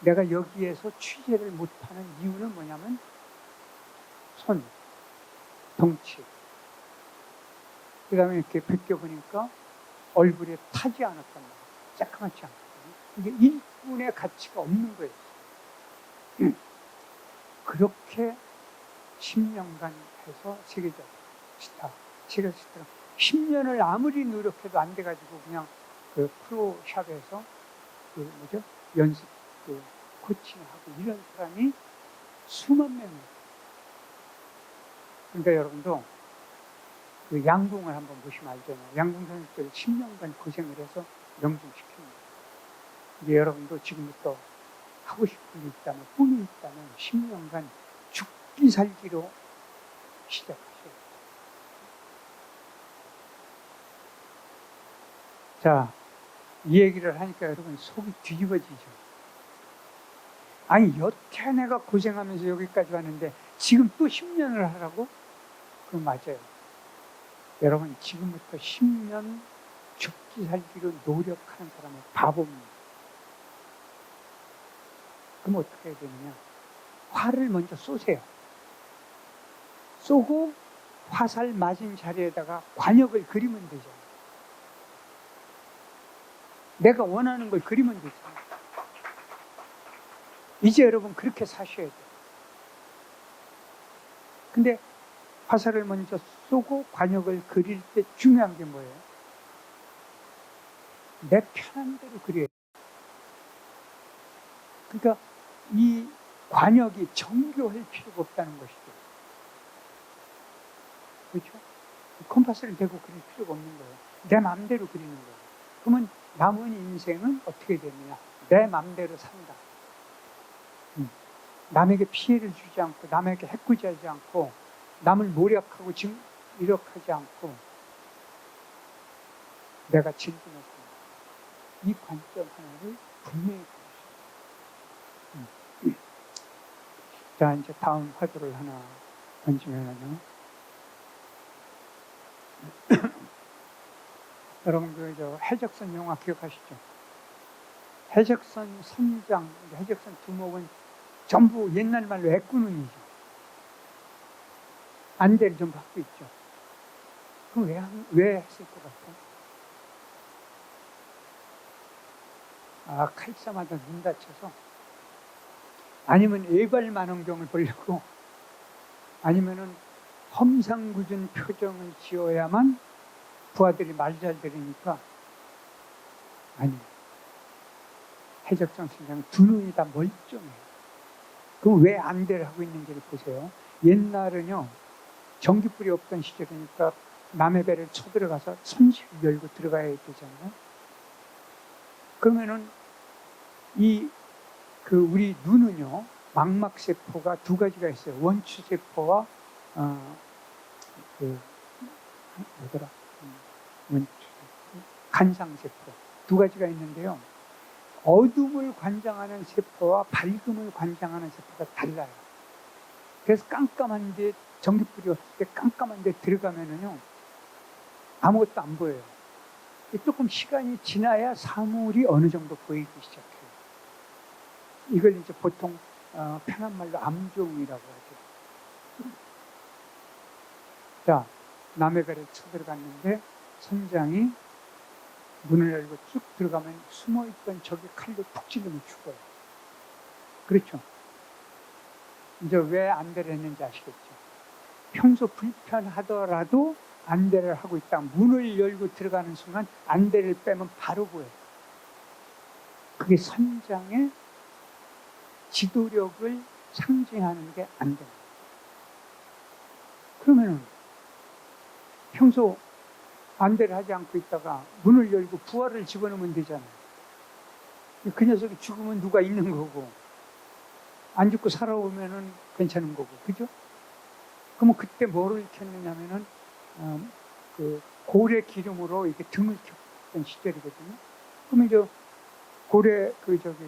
Speaker 2: 내가 여기에서 취재를 못하는 이유는 뭐냐면 손, 덩치. 그 다음에 이렇게 벗겨보니까 얼굴에 타지 않았단 말이에요. 새까맣지 않거든요. 이게 일꾼의 가치가 없는 거예요. 그렇게 10년간 해서 세계적 스타, 세계적 스타가 10년을 아무리 노력해도 안 돼가지고 그냥 그 프로샵에서 연습, 코칭하고 이런 사람이 수만 명이에요. 그러니까 여러분도 그 양궁을 한번 보시면 알잖아요. 양궁 선수들 10년간 고생을 해서 명중시킵니다. 이제 여러분도 지금부터 하고 싶은 게 있다면, 꿈이 있다면 10년간 죽기 살기로 시작하셔야 돼요. 자, 이 얘기를 하니까 여러분 속이 뒤집어지죠. 아니, 여태 내가 고생하면서 여기까지 왔는데 지금 또 10년을 하라고? 그건 맞아요. 여러분, 지금부터 10년 죽기 살기로 노력하는 사람은 바보입니다. 그럼 어떻게 해야 되느냐? 활을 먼저 쏘세요. 쏘고 화살 맞은 자리에다가 관역을 그리면 되죠. 내가 원하는 걸 그리면 되죠. 이제 여러분 그렇게 사셔야 돼요. 근데 화살을 먼저 쏘고 관역을 그릴 때 중요한 게 뭐예요? 내 편한 대로 그려야 돼요. 그러니까 이 관역이 정교할 필요가 없다는 것이죠. 그렇죠? 컴파스를 대고 그릴 필요가 없는 거예요. 내 마음대로 그리는 거예요. 그러면 남은 인생은 어떻게 되느냐? 내 마음대로 산다. 남에게 피해를 주지 않고, 남에게 해코지하지 않고, 남을 모략하고 이력하지 않고, 내가 즐기면서 이 관점 하나를 분명히 보시죠. 자, 이제 다음 화두를 하나 던지면은요. 여러분 저 해적선 영화 기억하시죠? 해적선 선장, 해적선 두목은 전부 옛날 말로 애꾸눈이죠. 안대를 좀 갖고 있죠. 그럼 왜 했을 것 같아? 칼싸마다 눈 다쳐서, 아니면 애발만원경을 보려고, 아니면은 험상궂은 표정을 지어야만 부하들이 말 잘 들으니까. 아니, 해적선 선장 두 눈이 다 멀쩡해요. 그럼 왜 안대를 하고 있는지를 보세요. 옛날은요, 전기불이 없던 시절이니까 남의 배를 쳐들어가서 선실을 열고 들어가야 되잖아요. 그러면은 우리 눈은요, 망막세포가 두 가지가 있어요. 원추세포와 간상세포 두 가지가 있는데요. 어둠을 관장하는 세포와 밝음을 관장하는 세포가 달라요. 그래서 깜깜한데, 전기불이 없을 때 깜깜한데 들어가면은요, 아무것도 안 보여요. 조금 시간이 지나야 사물이 어느 정도 보이기 시작해요. 이걸 이제 보통 편한 말로 암종이라고 하죠. 자, 남의 배를 쳐들어갔는데 선장이 문을 열고 쭉 들어가면 숨어있던 적이 칼로 푹 찔리면 죽어요. 그렇죠? 이제 왜 안대를 했는지 아시겠죠? 평소 불편하더라도 안대를 하고 있다. 문을 열고 들어가는 순간 안대를 빼면 바로 보여요. 그게 선장의 지도력을 상징하는 게 안대입니다. 그러면은 평소 안대를 하지 않고 있다가 문을 열고 부하를 집어넣으면 되잖아요. 그 녀석이 죽으면 누가 있는 거고, 안 죽고 살아오면은 괜찮은 거고, 그죠? 그러면 그때 뭐를 켰느냐면은 그 고래 기름으로 이렇게 등을 켰던 시절이거든요. 그러면 이제 고래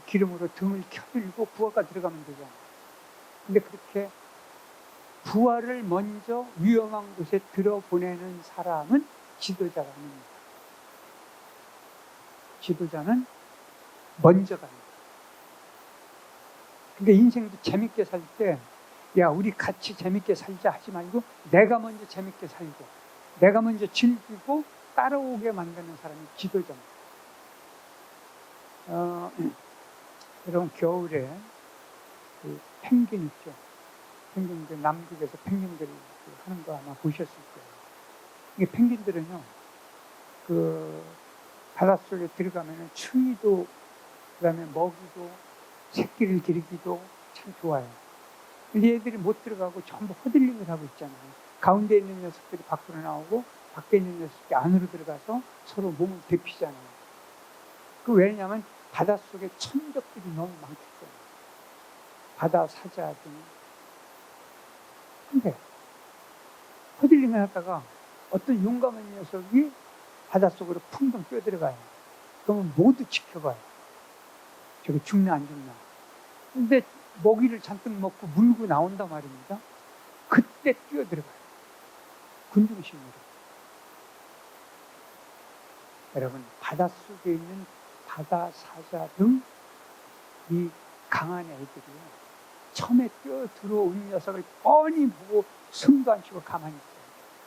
Speaker 2: 기름으로 등을 켜들고 부하가 들어가면 되잖아요. 근데 그렇게 부하를 먼저 위험한 곳에 들어보내는 사람은 지도자가 아닙니다. 지도자는 먼저 갑니다. 그러니까 인생도 재밌게 살 때, 야, 우리 같이 재밌게 살자 하지 말고 내가 먼저 재밌게 살고 내가 먼저 즐기고 따라오게 만드는 사람이 지도자입니다. 여러분 겨울에 그 펭귄 있죠? 펭귄들, 남극에서 펭귄들이 하는 거 아마 보셨을 거예요. 이게 펭귄들은요, 그 바닷속에 들어가면 추위도, 그 다음에 먹이도, 새끼를 기르기도 참 좋아요. 근데 얘들이 못 들어가고 전부 허들림을 하고 있잖아요. 가운데 있는 녀석들이 밖으로 나오고 밖에 있는 녀석들이 안으로 들어가서 서로 몸을 데피잖아요. 그 왜냐하면 바닷속에 천적들이 너무 많기 때문에. 바다 사자 등. 근데 허들림을 하다가 어떤 용감한 녀석이 바닷속으로 풍덩 뛰어들어가요. 그러면 모두 지켜봐요. 저게 죽나 안 죽나. 근데 먹이를 잔뜩 먹고 물고 나온단 말입니다. 그때 뛰어들어가요. 군중심으로. 여러분, 바닷속에 있는 바다 사자 등 이 강한 애들이요, 처음에 뛰어 들어온 녀석을 뻔히 보고 숨도 안 쉬고 가만히 있어요.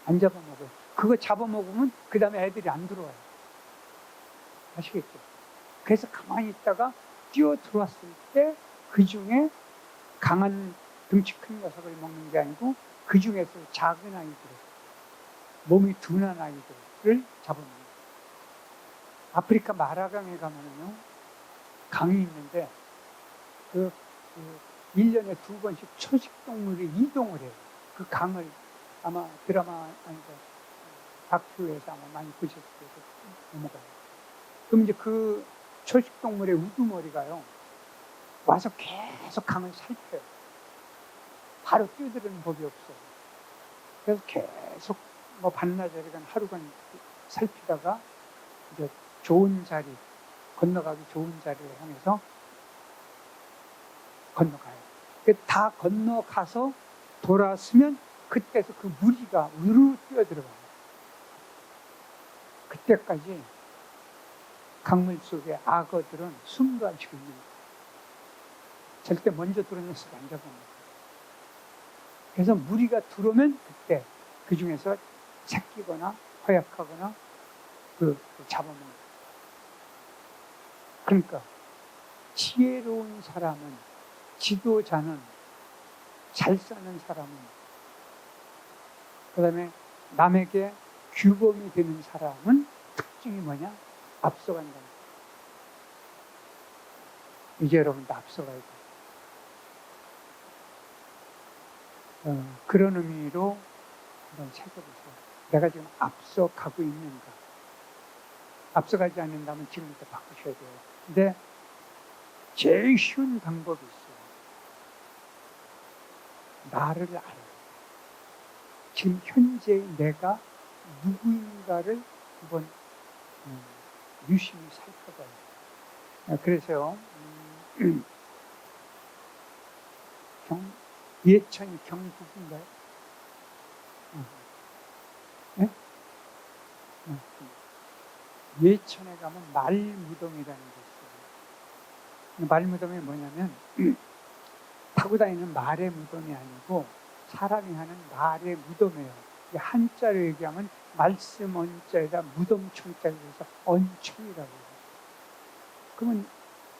Speaker 2: 안 잡아먹어요. 그거 잡아먹으면 그 다음에 애들이 안 들어와요. 아시겠죠? 그래서 가만히 있다가 뛰어 들어왔을 때 그 중에 강한 등치 큰 녀석을 먹는 게 아니고 그 중에서 작은 아이들, 몸이 둔한 아이들을 잡아먹는 거예요. 아프리카 마라강에 가면은요, 강이 있는데 1년에 2번씩 초식동물이 이동을 해요. 그 강을 아마 드라마, 다큐에서 아마 많이 보셨을 거예요. 넘어가요. 그럼 이제 그 초식동물의 우두머리가요, 와서 계속 강을 살펴요. 바로 뛰어들는 법이 없어요. 그래서 계속 뭐 반나절이간 하루간 살피다가 이제 좋은 자리, 건너가기 좋은 자리를 향해서 건너가요. 다 건너가서 돌아서면 그때서 그 무리가 우르르 뛰어들어가요. 그때까지 강물 속에 악어들은 숨도 안 쉬고 있는 거예요. 절대 먼저 들어내서 안 잡아먹어요. 그래서 무리가 들어오면 그때 그 중에서 새끼거나 허약하거나 잡아먹는 거예요. 그러니까 지혜로운 사람은, 지도자는, 잘 사는 사람은, 그 다음에 남에게 규범이 되는 사람은 특징이 뭐냐? 앞서간다는 거예요. 이제 여러분도 앞서가야 돼요. 그런 의미로 한번 살펴보세요. 내가 지금 앞서가고 있는가? 앞서가지 않는다면 지금부터 바꾸셔야 돼요. 근데 제일 쉬운 방법이 있어요. 나를 알아요. 지금 현재 내가 누구인가를 한번 유심히 살펴봐요. 그래서요, 예천이 경북인가요? 네? 예천에 가면 말무덤이라는 게 있어요. 말무덤이 뭐냐면 타고 다니는 말의 무덤이 아니고 사람이 하는 말의 무덤이에요. 한자로 얘기하면 말씀 언자에다 무덤 청자를 해서 언청이라고 해요. 그러면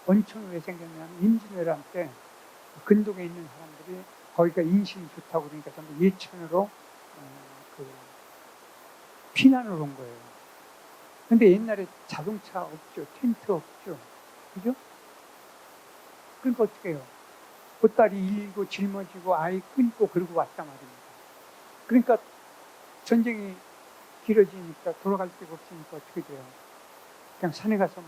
Speaker 2: 언청이 왜 생겼냐면 임진왜란 때 근동에 있는 사람들이 거기가 인심이 좋다고 그러니까 전부 예천으로 피난을 온 거예요. 근데 옛날에 자동차 없죠. 텐트 없죠. 그죠? 그러니까 어떻게 해요? 보따리 일고 짊어지고 아이 끌고 그러고 왔단 말입니다. 그러니까 전쟁이 길어지니까 돌아갈 데가 없으니까 어떻게 돼요? 그냥 산에 가서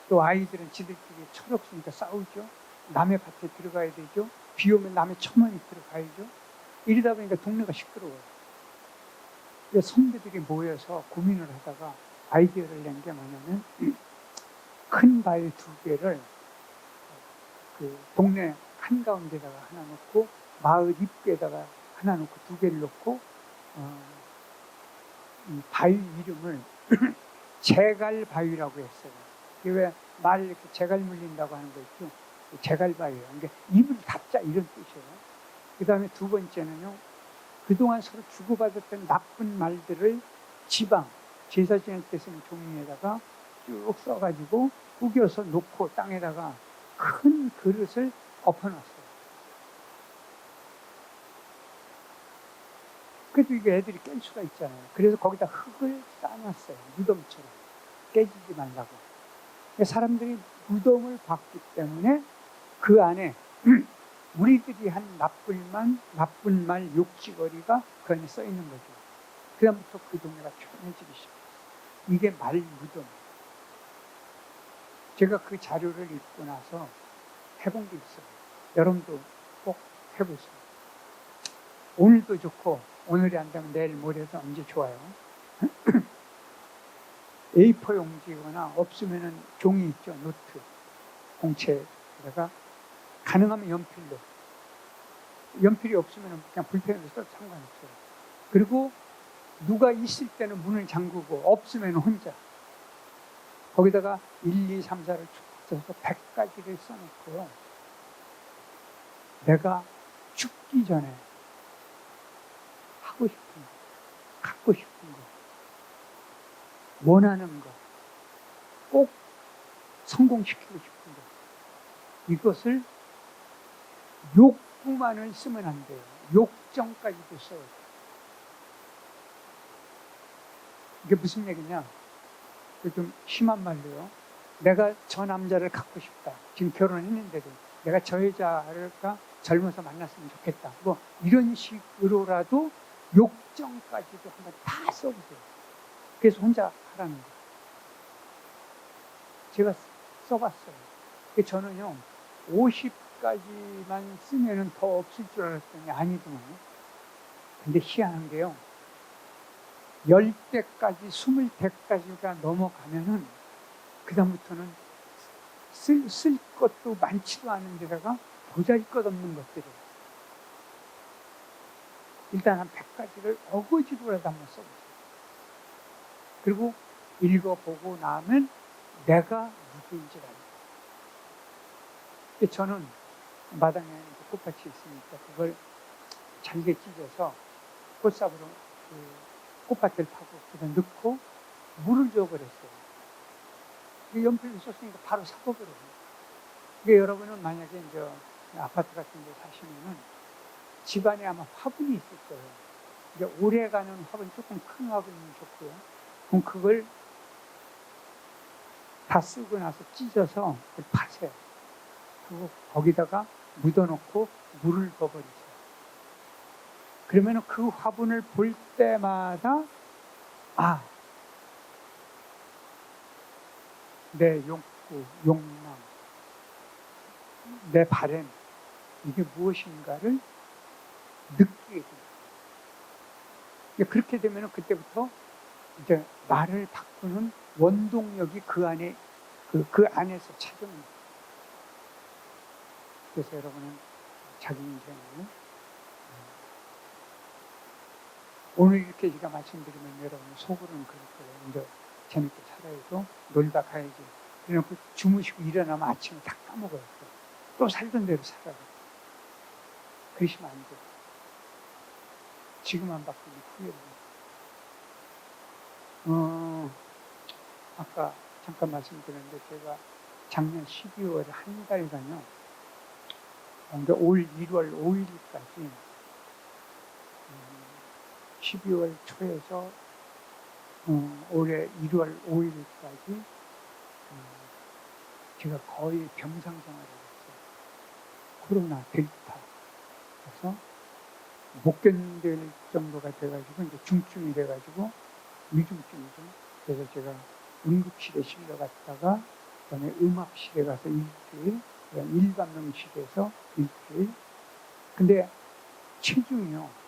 Speaker 2: 또 아이들은 지들끼리 철없으니까 싸우죠. 남의 밭에 들어가야 되죠. 비 오면 남의 처마에 들어가야죠. 이러다 보니까 동네가 시끄러워요. 그래서 선배들이 모여서 고민을 하다가 아이디어를 낸 게 뭐냐면 큰 바위 2개를 그 동네 한가운데다가 하나 놓고 마을 입구에다가 하나 놓고 2개를 놓고 이 바위 이름을 제갈바위라고 했어요. 이게 왜 말 이렇게 제갈 물린다고 하는 거 있죠? 제갈바위예요. 그러니까 입을 닫자 이런 뜻이에요. 그 다음에 2번째는요. 그동안 서로 주고받았던 나쁜 말들을 지방, 제사 지낼 때 쓰는 종이에다가 쭉 써가지고 구겨서 놓고 땅에다가 큰 그릇을 엎어놨어요. 그래도 이게 애들이 깰 수가 있잖아요. 그래서 거기다 흙을 쌓아놨어요. 무덤처럼. 깨지지 말라고. 사람들이 무덤을 봤기 때문에 그 안에 우리들이 한 나쁜 말, 욕지거리가 그 안에 써 있는 거죠. 그다음부터 그 동네가 조용해지기 시작했어요. 이게 말 무덤. 제가 그 자료를 읽고 나서 해본 게 있어요. 여러분도 꼭 해보세요. 오늘도 좋고, 오늘이 안 되면 내일 모레도 언제 좋아요. A4 용지거나 없으면은 종이 있죠. 노트, 공책에다가 가능하면 연필로. 연필이 없으면 그냥 불펜으로 써도 상관없어요. 그리고 누가 있을 때는 문을 잠그고 없으면 혼자. 거기다가 1, 2, 3, 4를 쭉 써서 100가지를 써놓고요. 내가 죽기 전에 하고 싶은 거, 갖고 싶은 거, 원하는 거, 꼭 성공시키고 싶은 거. 이것을 욕구만을 쓰면 안 돼요. 욕정까지도 써야 돼요. 이게 무슨 얘기냐? 좀 심한 말로요. 내가 저 남자를 갖고 싶다. 지금 결혼했는데도 내가 저 여자가 젊어서 만났으면 좋겠다. 뭐 이런 식으로라도 욕정까지도 한번 다 써보세요. 그래서 혼자 하라는 거예요. 제가 써봤어요. 저는요 50가지만 쓰면은 더 없을 줄 알았더니 아니더만요. 근데 희한한 게요 10대까지 20대까지가 넘어가면은 그 다음부터는 쓸 것도 많지도 않은 데다가 보잘것 없는 것들이에요. 일단 한 100가지를 어거지로라도 한번 써보세요. 그리고 읽어보고 나면 내가 누구인지를 알고. 저는 마당에 꽃밭이 있으니까 그걸 잘게 찢어서 꽃삽으로 그 꽃밭을 파고 그다 넣고 물을 줘 그랬어요. 연필로 썼으니까 바로 삭아버려요. 그러니까 여러분은 만약에 이제 아파트 같은 데 사시면은 집안에 아마 화분이 있을 거예요. 이제 오래가는 화분, 조금 큰 화분이면 좋고요. 그럼 그걸 다 쓰고 나서 찢어서 그걸 파세요. 그리고 거기다가 묻어놓고 물을 부어버리세요. 그러면 그 화분을 볼 때마다 내 욕구, 욕망, 내 바램, 이게 무엇인가를 느끼게 됩니다. 그렇게 되면 그때부터 이제 나를 바꾸는 원동력이 그 안에, 그 안에서 찾아옵니다. 그래서 여러분은 자기 인생을 오늘 이렇게 제가 말씀드리면 여러분 속으로는 그럴 거예요. 이제 재밌게 살아야죠. 놀다 가야지. 그래놓고 주무시고 일어나면 아침에 다 까먹어요. 또 살던 대로 살아요. 그러시면 안 돼요. 지금 안 바꾸면 후회를. 아까 잠깐 말씀드렸는데 제가 작년 12월 한 달간요. 올 1월 5일까지 12월 초에서 올해 1월 5일까지 제가 거의 병상 생활을 했어요. 코로나 델타. 그래서 못 견딜 정도가 돼가지고 이제 중증이 돼가지고 위중증이죠. 그래서 제가 응급실에 실려갔다가 그다음에 음압실에 가서 일주일, 일반명실에서 일주일. 근데 체중이요.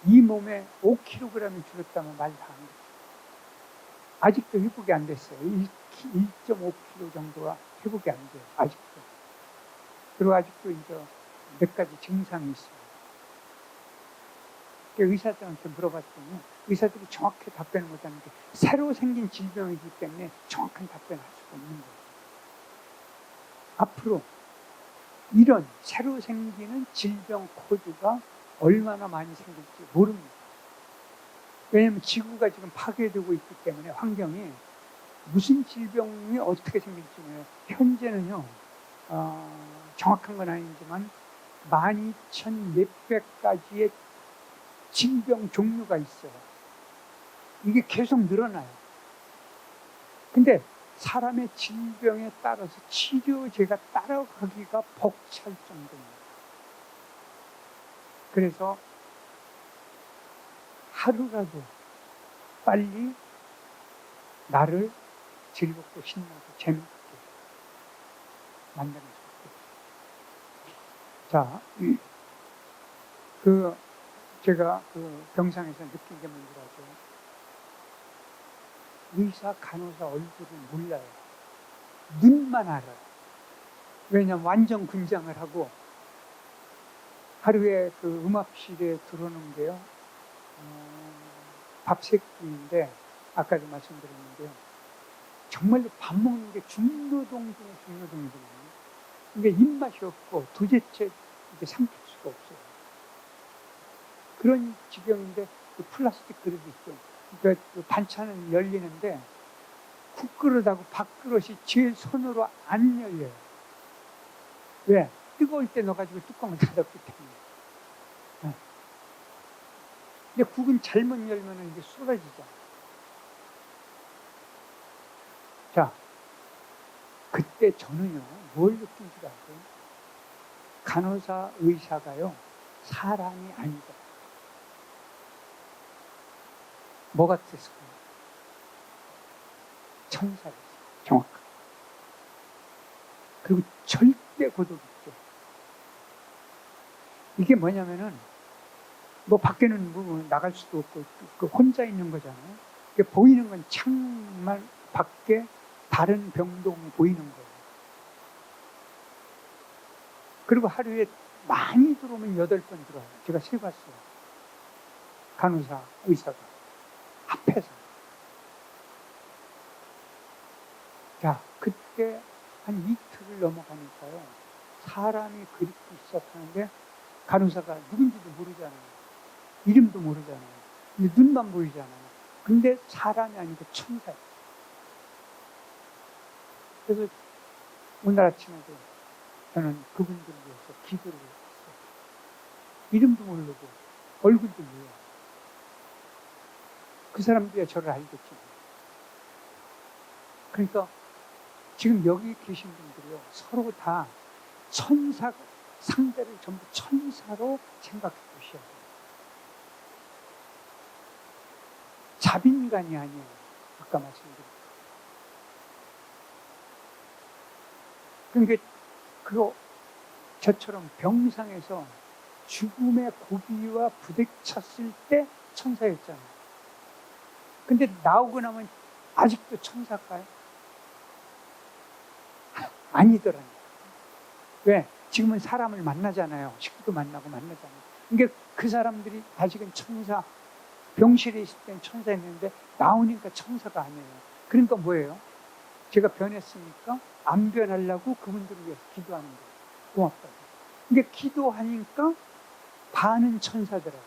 Speaker 2: 이 몸에 5kg이 줄었다면 말도 안 돼요. 아직도 회복이 안 됐어요. 1.5kg 정도가 회복이 안 돼요. 아직도. 그리고 아직도 이제 몇 가지 증상이 있어요. 의사들한테 물어봤더니 의사들이 정확히 답변을 못하는 게 새로 생긴 질병이기 때문에 정확한 답변을 할 수가 없는 거예요. 앞으로 이런 새로 생기는 질병 코드가 얼마나 많이 생길지 모릅니다. 왜냐하면 지구가 지금 파괴되고 있기 때문에 환경이 무슨 질병이 어떻게 생길지는 현재는요 정확한 건 아니지만 12,몇백 가지의 질병 종류가 있어요. 이게 계속 늘어나요. 근데 사람의 질병에 따라서 치료제가 따라가기가 벅찰 정도입니다. 그래서 하루라도 빨리 나를 즐겁고 신나고 재밌게 만드는 자, 제가 병상에서 느낀 게 뭔지라죠. 의사, 간호사 얼굴을 몰라요. 눈만 알아요. 왜냐면 완전 군장을 하고 하루에 음압실에 들어오는 게요. 밥 3끼인데 아까도 말씀드렸는데요. 정말로 밥 먹는 게 중노동 중에 중노동이거든요. 이게 입맛이 없고 도대체 이게 삼킬 수가 없어요. 그런 지경인데 플라스틱 그릇이 있죠. 그러니까 반찬은 열리는데 국그릇하고 밥그릇이 제 손으로 안 열려요. 왜? 뜨거울 때 넣어가지고 뚜껑을 닫았기 때문에. 근데 국은 잘못 열면 이게 쏟아지죠. 자, 그때 저는요, 뭘 느낀 줄 아세요? 간호사, 의사가요, 사람이 아니다. 뭐 같았을까요? 천사였어요. 정확하게. 그리고 절대 고독 있죠. 이게 뭐냐면은, 밖에는 나갈 수도 없고, 혼자 있는 거잖아요. 보이는 건 창만 밖에 다른 병동이 보이는 거예요. 그리고 하루에 많이 들어오면 8번 들어와요. 제가 세봤어요. 간호사, 의사가 앞에서. 자, 그때 한 이틀을 넘어가니까요. 사람이 그립기 시작하는데 간호사가 누군지도 모르잖아요. 이름도 모르잖아요. 근데 눈만 보이잖아요. 근데 사람이 아니고 천사예요. 그래서 오늘 아침에도 저는 그분들을 위해서 기도를 했어요. 이름도 모르고 얼굴도 몰라요. 그 사람들이 저를 알겠지만. 그러니까 지금 여기 계신 분들이요. 서로 다 천사, 상대를 전부 천사로 생각해 보셔야 돼요. 자빈간이 아니에요. 아까 말씀드린. 그러니까 저처럼 병상에서 죽음의 고비와 부딪혔을 때 천사였잖아요. 근데 나오고 나면 아직도 천사일까요? 아니더라고요. 왜? 지금은 사람을 만나잖아요. 식구도 만나고 만나잖아요. 그러니까 그 사람들이 아직은 천사, 병실에 있을 때는 천사였는데 나오니까 천사가 아니에요. 그러니까 뭐예요? 제가 변했으니까 안 변하려고 그분들을 위해서 기도하는 거예요. 고맙다고. 그러니까 기도하니까 반은 천사더라고요.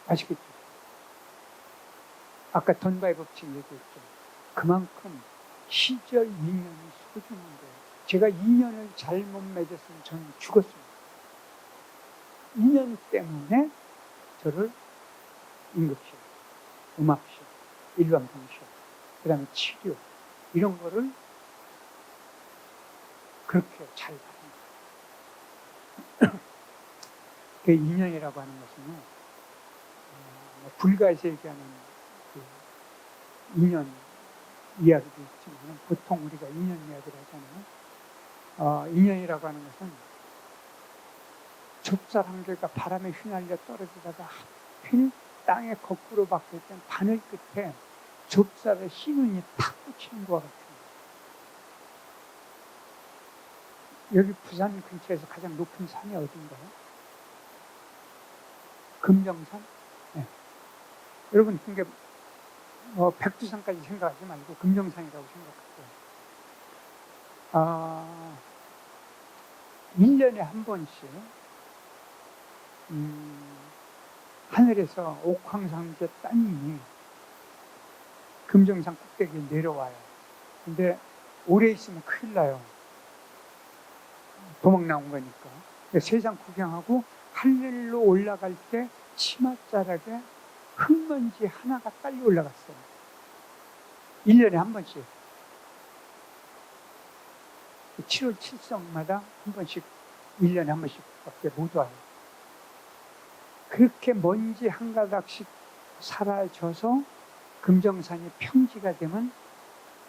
Speaker 2: 아시겠죠? 아까 던바의 법칙 얘기했죠. 그만큼 시절 인연이 소중한 거예요. 제가 인연을 잘못 맺었으면 저는 죽었습니다. 인연 때문에 저를 응급실, 음압실, 일반병실, 그 다음에 치료, 이런 거를 그렇게 잘 받은 거예요. 그 인연이라고 하는 것은 불가에서 얘기하는 그 인연 이야기도 있지만 보통 우리가 인연 이야기를 하잖아요. 인연이라고 하는 것은 좁쌀 한 개가 바람에 휘날려 떨어지다가 하필 땅에 거꾸로 박힐 땐 바늘 끝에 좁쌀의 흰 운이 탁 꽂히는 것 같아요. 여기 부산 근처에서 가장 높은 산이 어딘가요? 금정산? 네. 여러분, 그게 백두산까지 생각하지 말고 금정산이라고 생각하세요. 1년에 한 번씩 하늘에서 옥황상제 따님이 금정산 꼭대기에 내려와요. 근데 오래 있으면 큰일 나요. 도망 나온 거니까. 세상 구경하고 하늘로 올라갈 때 치맛자락에 흙먼지 하나가 딸려 올라갔어요. 1년에 한 번씩. 7월 7성마다 한 번씩, 1년에 한 번씩 밖에 못 와요. 그렇게 먼지 한 가닥씩 사라져서 금정산이 평지가 되면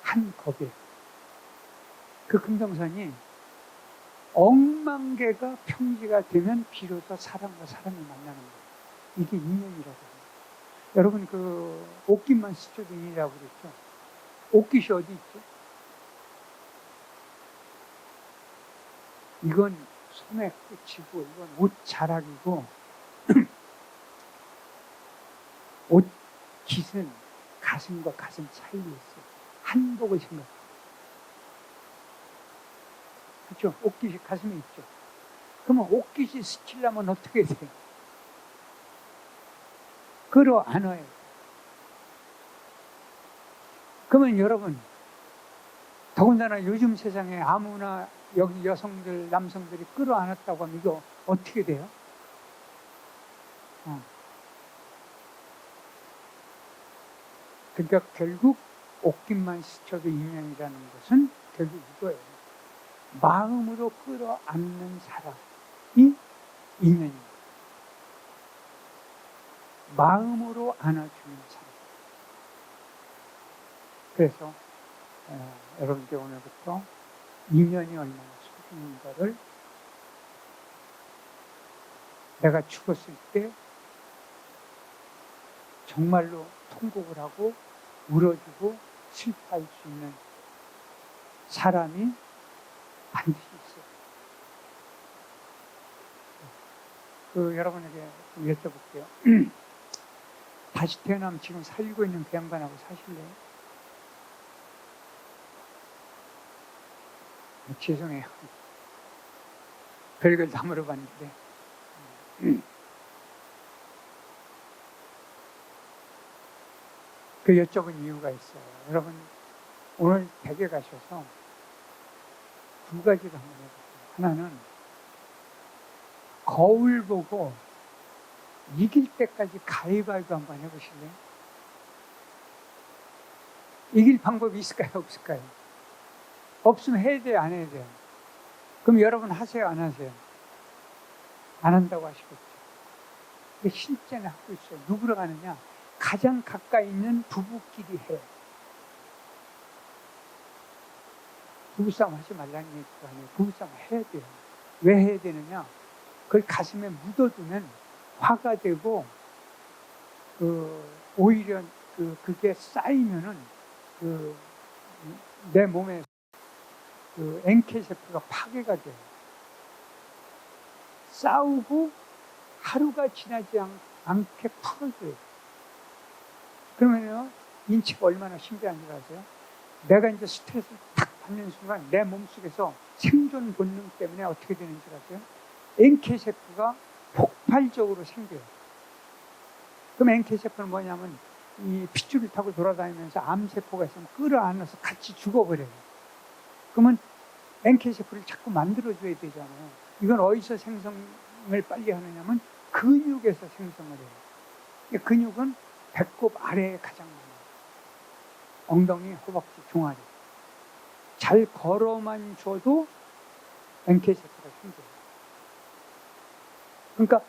Speaker 2: 한 겁이에요. 그 금정산이 억만 개가 평지가 되면 비로소 사람과 사람이 만나는 거예요. 이게 인연이라고 합니다. 여러분, 그 옷깃만 스쳐도 인이라고 그랬죠. 옷깃이 어디 있죠? 이건 소매 끝이고 이건 옷자락이고 옷깃은 가슴과 가슴 사이에 있어요. 한복을 생각해요. 그렇죠? 옷깃이 가슴에 있죠. 그러면 옷깃이 스치려면 어떻게 돼요? 끌어안아요. 그러면 여러분, 더군다나 요즘 세상에 아무나 여기 여성들, 남성들이 끌어안았다고 하면 이거 어떻게 돼요? 그러니까 결국 옷깃만 스쳐도 인연이라는 것은 결국 이거예요. 마음으로 끌어안는 사람이 인연입니다. 마음으로 안아주는 사람. 그래서 여러분께 오늘부터 인연이 얼마나 소중한가를 내가 죽었을 때 정말로 통곡을 하고 울어주고 슬퍼할 수 있는 사람이 반드시 있어요. 여러분에게 좀 여쭤볼게요. 다시 태어나면 지금 살고 있는 그 양반하고 사실래요? 죄송해요. 별걸 다 물어봤는데. 그 여쭤본 이유가 있어요. 여러분, 오늘 댁에 가셔서 두 가지를 한번 해보세요. 하나는 거울 보고 이길 때까지 가위바위보 한번 해보실래요? 이길 방법이 있을까요? 없을까요? 없으면 해야 돼요? 안 해야 돼요? 그럼 여러분 하세요? 안 하세요? 안 한다고 하시겠죠. 근데 실제는 하고 있어요. 누구랑 하느냐? 가장 가까이 있는 부부끼리 해요. 부부싸움 하지 말라는 얘기가 아니에요. 부부싸움 해야 돼요. 왜 해야 되느냐? 그걸 가슴에 묻어두면 화가 되고, 오히려 그게 쌓이면은 내 몸에 NK세포가 파괴가 돼요. 싸우고 하루가 지나지 않게 풀어줘요. 그러면요, 인체가 얼마나 신기한 줄 아세요? 내가 이제 스트레스를 탁 받는 순간 내 몸속에서 생존 본능 때문에 어떻게 되는 줄 아세요? NK세포가 폭발적으로 생겨요. 그럼 NK세포는 뭐냐면 이 핏줄을 타고 돌아다니면서 암세포가 있으면 끌어안아서 같이 죽어버려요. 그러면 NK세포를 자꾸 만들어줘야 되잖아요. 이건 어디서 생성을 빨리 하느냐면 근육에서 생성을 해요. 근육은 배꼽 아래에 가장 많아요. 엉덩이, 허벅지, 종아리. 잘 걸어만 줘도 NK세포가 생겨요. 그러니까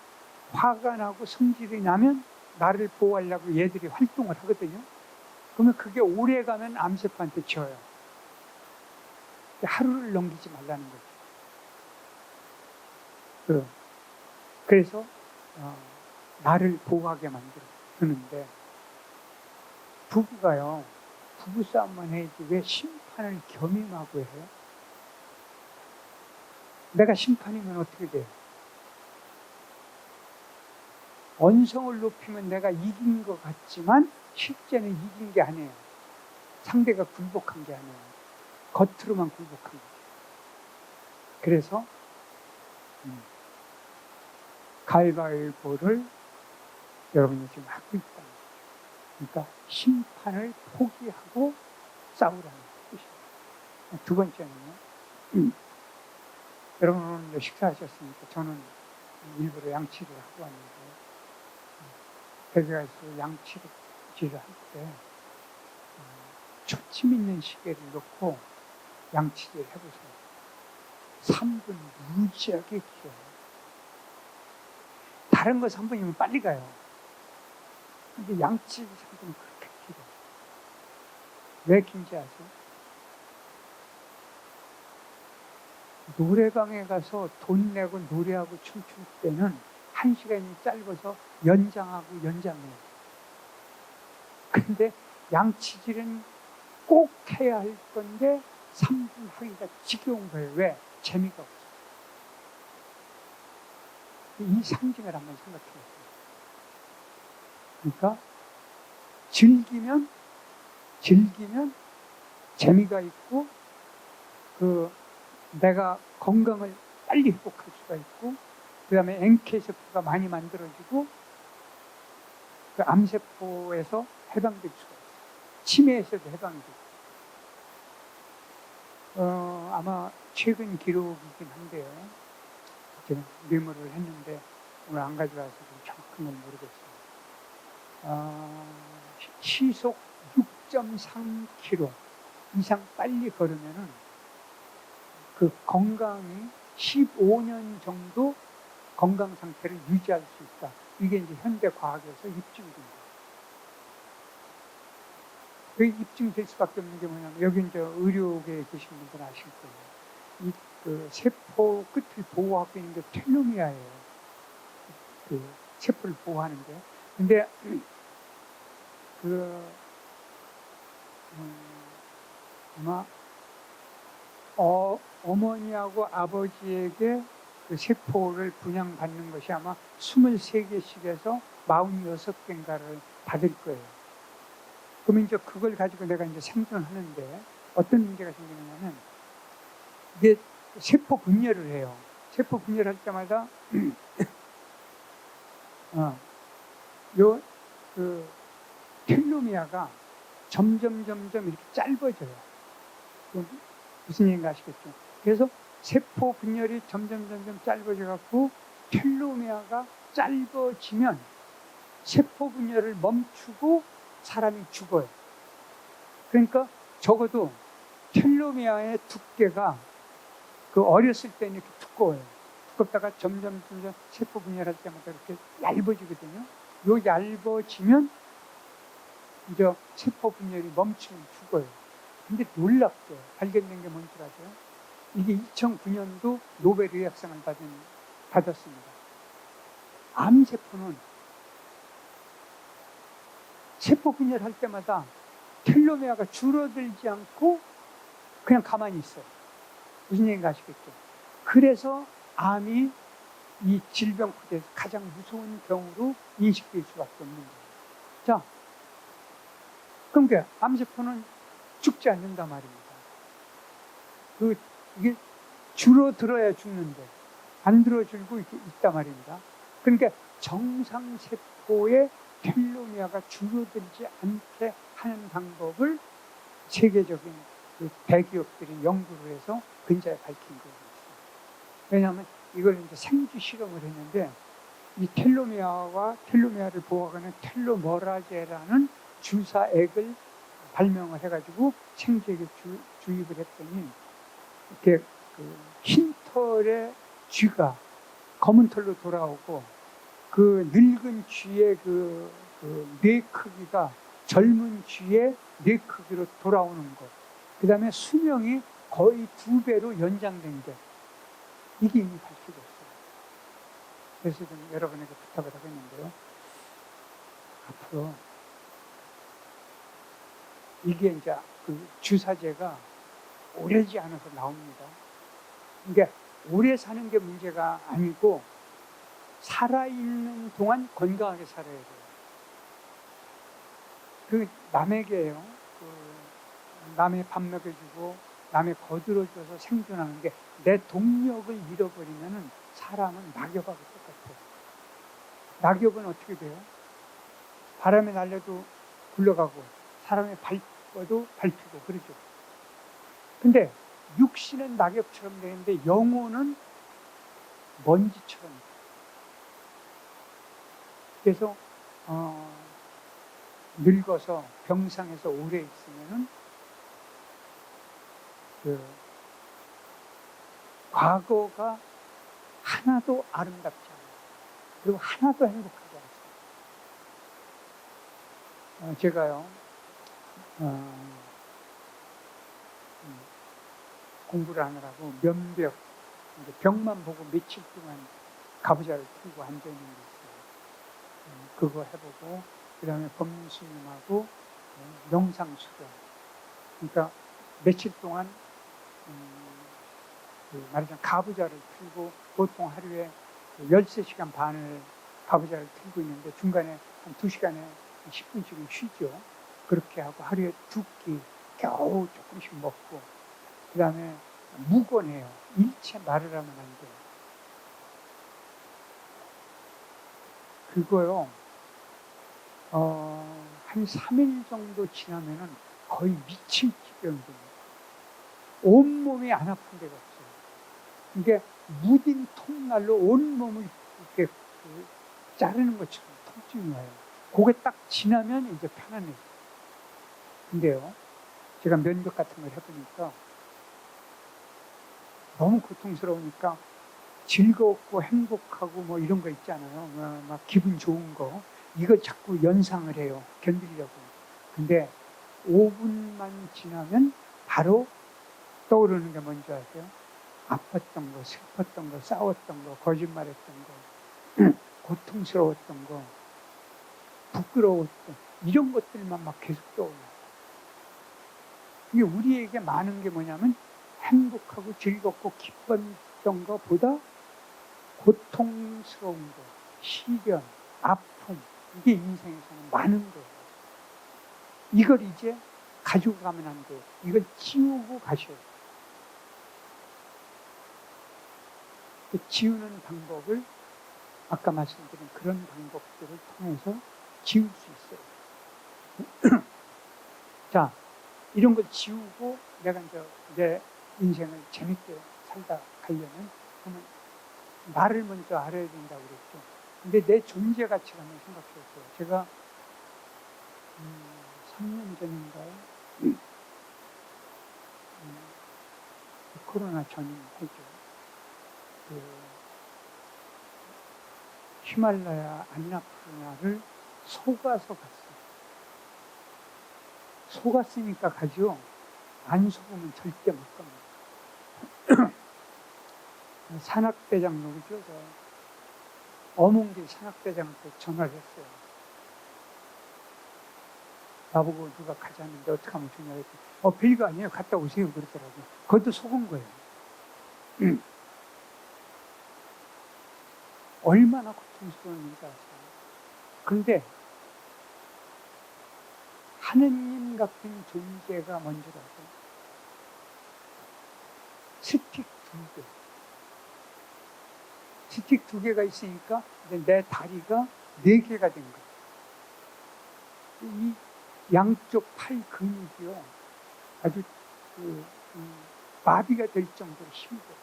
Speaker 2: 화가 나고 성질이 나면 나를 보호하려고 얘들이 활동을 하거든요. 그러면 그게 오래 가면 암세포한테 져요. 하루를 넘기지 말라는 거죠. 그래서 나를 보호하게 만들어주는데, 부부가요, 부부싸움만 해야지 왜 심판을 겸임하고 해요? 내가 심판이면 어떻게 돼요? 언성을 높이면 내가 이긴 것 같지만 실제는 이긴 게 아니에요. 상대가 굴복한 게 아니에요. 겉으로만 굴복한 거죠. 그래서 가위바위보를 여러분이 지금 하고 있다는 거죠. 그러니까 심판을 포기하고 싸우라는 뜻이에요. 두 번째는요, 여러분 오늘 식사하셨으니까 저는 일부러 양치를 하고 왔는데, 댁에서 양치질을 할 때 초침 있는 시계를 놓고 양치질 해보세요. 3분 무지하게 길어요. 다른 거 3분이면 빨리 가요. 근데 양치질 3분은 그렇게 길어요. 왜 긴지 아세요? 노래방에 가서 돈 내고 노래하고 춤출 때는 1시간이 짧아서 연장하고 연장해요. 근데 양치질은 꼭 해야 할 건데 3분 하기가 지겨운 거예요. 왜? 재미가 없어요. 이 상징을 한번 생각해 보세요. 그러니까 즐기면 재미가 있고, 내가 건강을 빨리 회복할 수가 있고, 그 다음에 NK세포가 많이 만들어지고, 그 암세포에서 해방될 수가 있어요. 치매에서도 해방되고. 아마 최근 기록이긴 한데요. 제가 메모를 했는데 오늘 안 가져와서 좀 정확한 건 모르겠어요. 시속 6.3km 이상 빨리 걸으면은 그 건강이 15년 정도 건강 상태를 유지할 수 있다. 이게 이제 현대 과학에서 입증된 거예요. 그 입증될 수밖에 없는 게 뭐냐면, 여기 이제 의료계에 계신 분들 아실 거예요. 그 세포 끝을 보호하고 있는 게 텔로미아예요. 그 세포를 보호하는 게. 근데 아마 어머니하고 아버지에게 그 세포를 분양받는 것이 아마 23개씩에서 46개인가를 받을 거예요. 그러면 이제 그걸 가지고 내가 이제 생존하는데 어떤 문제가 생기느냐면 이게 세포 분열을 해요. 세포 분열할 때마다 그 텔로미아가 점점 이렇게 짧아져요. 무슨 얘기인가 아시겠죠? 그래서 세포 분열이 점점 짧아져 갖고 텔로미아가 짧아지면 세포 분열을 멈추고 사람이 죽어요. 그러니까 적어도 텔로미아의 두께가 그 어렸을 때는 이렇게 두꺼워요. 두껍다가 점점 세포 분열할 때마다 이렇게 얇아지거든요. 요 얇아지면 이제 세포 분열이 멈추면 죽어요. 근데 놀랍게 발견된 게 뭔지 아세요? 이게 2009년도 노벨 의학상을 받았습니다. 암세포는 세포 분열할 때마다 텔로메아가 줄어들지 않고 그냥 가만히 있어요. 무슨 얘기인가 아시겠죠? 그래서 암이 이 질병 코드에서 가장 무서운 병으로 인식될 수밖에 없는 거예요. 자, 그러니까 암세포는 죽지 않는단 말입니다. 이게 줄어들어야 죽는데 안 들어줄고 이렇게 있단 말입니다. 그러니까 정상세포의 텔로미아가 줄어들지 않게 하는 방법을 세계적인 그 대기업들이 연구를 해서 근자에 밝힌 거예요. 왜냐하면 이걸 이제 생주 실험을 했는데 이 텔로미아를 보호하는 텔로머라제라는 주사액을 발명을 해가지고 생쥐에게 주입을 했더니 이렇게 그 흰 털의 쥐가 검은 털로 돌아오고 그 늙은 쥐의 그 뇌 크기가 젊은 쥐의 뇌 크기로 돌아오는 것. 그 다음에 수명이 거의 2배로 연장된 게 이게 이미 밝혀졌어요. 그래서 좀 여러분에게 부탁을 하겠는데요. 앞으로 이게 이제 그 주사제가 오래지 않아서 나옵니다. 그러니까 오래 사는 게 문제가 아니고 살아있는 동안 건강하게 살아야 돼요. 그 남에게요. 남의 밥 먹여주고 남의 거들어줘서 생존하는 게 내 동력을 잃어버리면은 사람은 낙엽하고 똑같아요. 낙엽은 어떻게 돼요? 바람에 날려도 굴러가고 사람이 밟아도 밟히고 그러죠. 근데 육신은 낙엽처럼 되는데 영혼은 먼지처럼. 그래서 늙어서 병상에서 오래 있으면은 과거가 하나도 아름답지 않아요. 그리고 하나도 행복하지 않습니다. 제가요, 공부를 하느라고 면벽, 벽만 보고 며칠 동안 가부좌를 틀고 앉아있는 게 있어요. 그거 해보고, 그 다음에 법문스님하고 명상 수련. 그러니까 며칠 동안 말하자면 가부좌를 틀고 보통 하루에 13시간 반을 가부좌를 틀고 있는데 중간에 한 2시간에 10분씩은 쉬죠. 그렇게 하고 하루에 2끼 겨우 조금씩 먹고 그 다음에 무건해요. 일체 말을 하면 안 돼요. 그거요. 한 3일 정도 지나면은 거의 미칠 지경이 됩니다. 온몸이 안 아픈 데가 없어요. 이게 무딘 통날로 온몸을 이렇게 자르는 것처럼 통증이 와요. 그게 딱 지나면 이제 편안해요. 근데요, 제가 면벽 같은 걸 해보니까 너무 고통스러우니까 즐겁고 행복하고 뭐 이런 거 있잖아요. 막 기분 좋은 거. 이걸 자꾸 연상을 해요. 견디려고. 근데 5분만 지나면 바로 떠오르는 게 뭔지 아세요? 아팠던 거, 슬펐던 거, 싸웠던 거, 거짓말했던 거, 고통스러웠던 거, 부끄러웠던 이런 것들만 막 계속 떠올라요. 이게 우리에게 많은 게 뭐냐면 행복하고 즐겁고 기뻤던 것보다 고통스러운 거, 시련, 아픔, 이게 인생에서는 많은 거예요. 이걸 이제 가지고 가면 안 돼요. 이걸 지우고 가셔야 돼요. 그 지우는 방법을 아까 말씀드린 그런 방법들을 통해서 지울 수 있어요. 자, 이런 걸 지우고 내가 이제 내 인생을 재밌게 살다 가려면 그러면 나를 먼저 알아야 된다고 그랬죠. 근데 내 존재 가치를 한번 생각해 보세요. 제가 3년 전인가요? 코로나 전이죠. 그 히말라야 안나푸르나를 속아서 갔어요. 속았으니까 가죠. 안 속으면 절대 못 갑니다. 산악대장 누구죠? 어몽길 산악대장한테 전화를 했어요. 나보고 누가 가자는데 어떻게 하면 좋냐고 했더니 별거 아니에요. 갔다 오세요. 그러더라고요. 그것도 속은 거예요. 얼마나 고통스러운지 아세요? 그런데 하느님 같은 존재가 먼저라고 스틱 2개. 스틱 2개가 있으니까 내 다리가 4개가 된 거예요. 이 양쪽 팔 근육이요. 아주 마비가 될 정도로 힘들어요.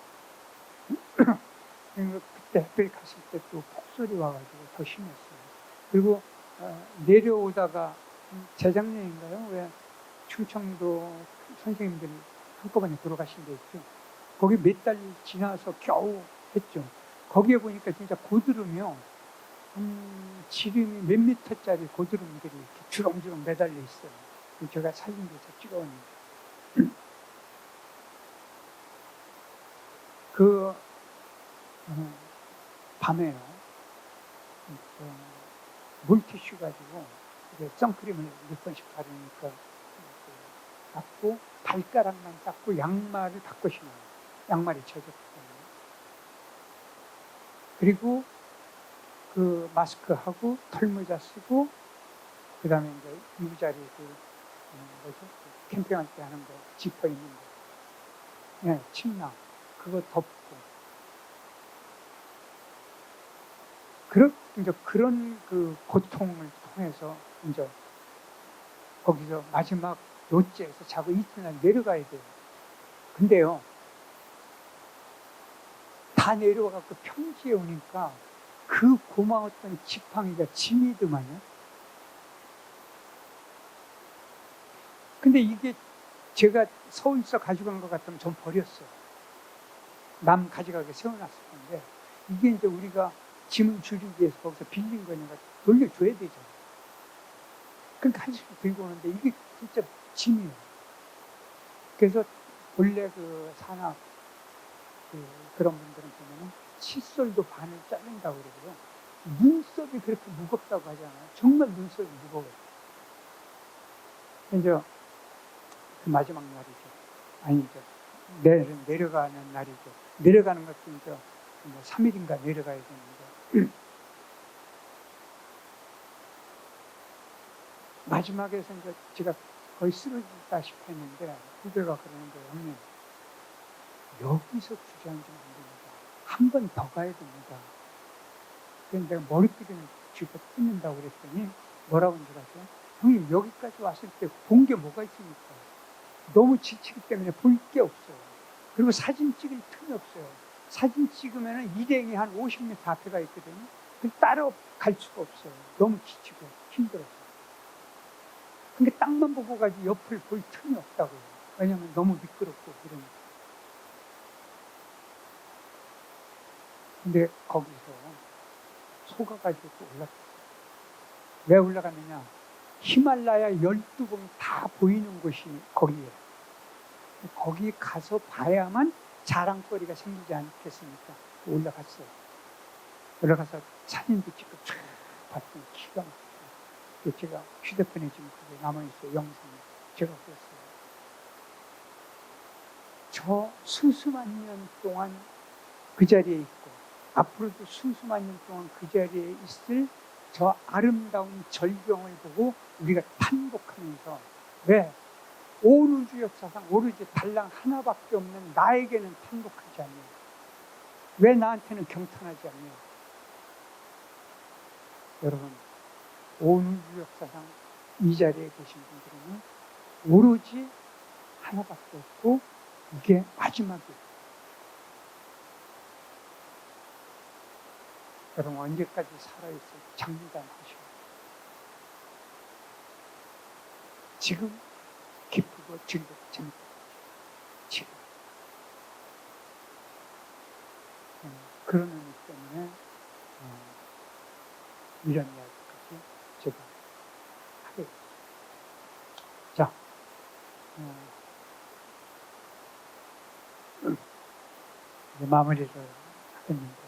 Speaker 2: 그때 햇빛 갔을 때 또 폭설이 와가지고 더 심했어요. 그리고 내려오다가 재작년인가요? 왜 충청도 선생님들이 한꺼번에 돌아가신 데 있죠. 거기 몇 달 지나서 겨우 했죠. 거기에 보니까 진짜 고드름이요. 지름이 몇 미터짜리 고드름들이 이렇게 주렁주렁 매달려 있어요. 제가 사진에서 찍어왔는데. 밤에요. 물티슈 가지고 선크림을 몇 번씩 바르니까 닦고 발가락만 닦고 양말을 바꿔 신어요. 양말이 젖었기 때문에. 그리고 그 마스크하고 털모자 쓰고 그 다음에 이제 이부자리 캠핑할 때 하는 거 지퍼 있는 거, 네, 침낭 그거 덮고 이제 그런 그 고통을 통해서 이제 거기서 마지막 롯지에서 자고 이튿날 내려가야 돼요. 근데요, 다 내려와갖고 평지에 오니까 그 고마웠던 지팡이가 짐이더만요. 근데 이게 제가 서울서 가져간 것 같으면 전 버렸어요. 남 가져가게 세워놨을 건데, 이게 이제 우리가 짐을 줄이기 위해서 거기서 빌린 거니까 돌려줘야 되잖아요. 그러니까 한 시간 들고 오는데 이게 진짜 짐이에요. 그래서 원래 그 산악 그런 분들은 보면은 칫솔도 반을 자른다고 그러고요. 눈썹이 그렇게 무겁다고 하잖아요. 정말 눈썹이 무거워요. 이제 그 마지막 날이죠. 아니죠. 내려가는 날이죠. 내려가는 것도 이제 3일인가 내려가야 되는데 마지막에서 이제 제가 거의 쓰러지다시피 했는데 후배가 그러는 거예요. 형님, 여기서 주저앉으면 안 됩니다. 한 번 더 가야 됩니다. 그래서 내가 머리끄댕이를 쥐고 뜯는다고 그랬더니 뭐라고 하는 줄 아세요? 형님, 여기까지 왔을 때 본 게 뭐가 있습니까? 너무 지치기 때문에 볼 게 없어요. 그리고 사진 찍을 틈이 없어요. 사진 찍으면 일행이 한 50m 앞에가 있거든요. 따라갈 수가 없어요. 너무 지치고 힘들어서. 근데 땅만 보고 가지 옆을 볼 틈이 없다고요. 왜냐면 너무 미끄럽고 그러니까. 근데 거기서 속아가지고 또 올라갔어요. 왜 올라갔느냐? 히말라야 12봉이 다 보이는 곳이 거기예요. 거기 가서 봐야만 자랑거리가 생기지 않겠습니까? 올라갔어요. 올라가서 사진도 찍고 쫙 봤더니 기가 막혀요. 제가 휴대폰에 지금 그게 남아있어요. 영상이. 제가 그랬어요. 저 수수만 년 동안 그 자리에 있고 앞으로도 수수만 년 동안 그 자리에 있을 저 아름다운 절경을 보고 우리가 탄복하면서, 왜? 온 우주 역사상 오로지 달랑 하나밖에 없는 나에게는 탄복하지 않냐? 왜 나한테는 경탄하지 않냐? 여러분, 온 우주 역사상 이 자리에 계신 분들은 오로지 하나밖에 없고 이게 마지막이에요. 여러분, 언제까지 살아있을 장담하시오. 지금 기쁘고 즐겁고 재밌고 지금 그런 의미 때문에 이런 이야기까지 제가 하게 됐습니다. 자, 이제 마무리를 하겠는데,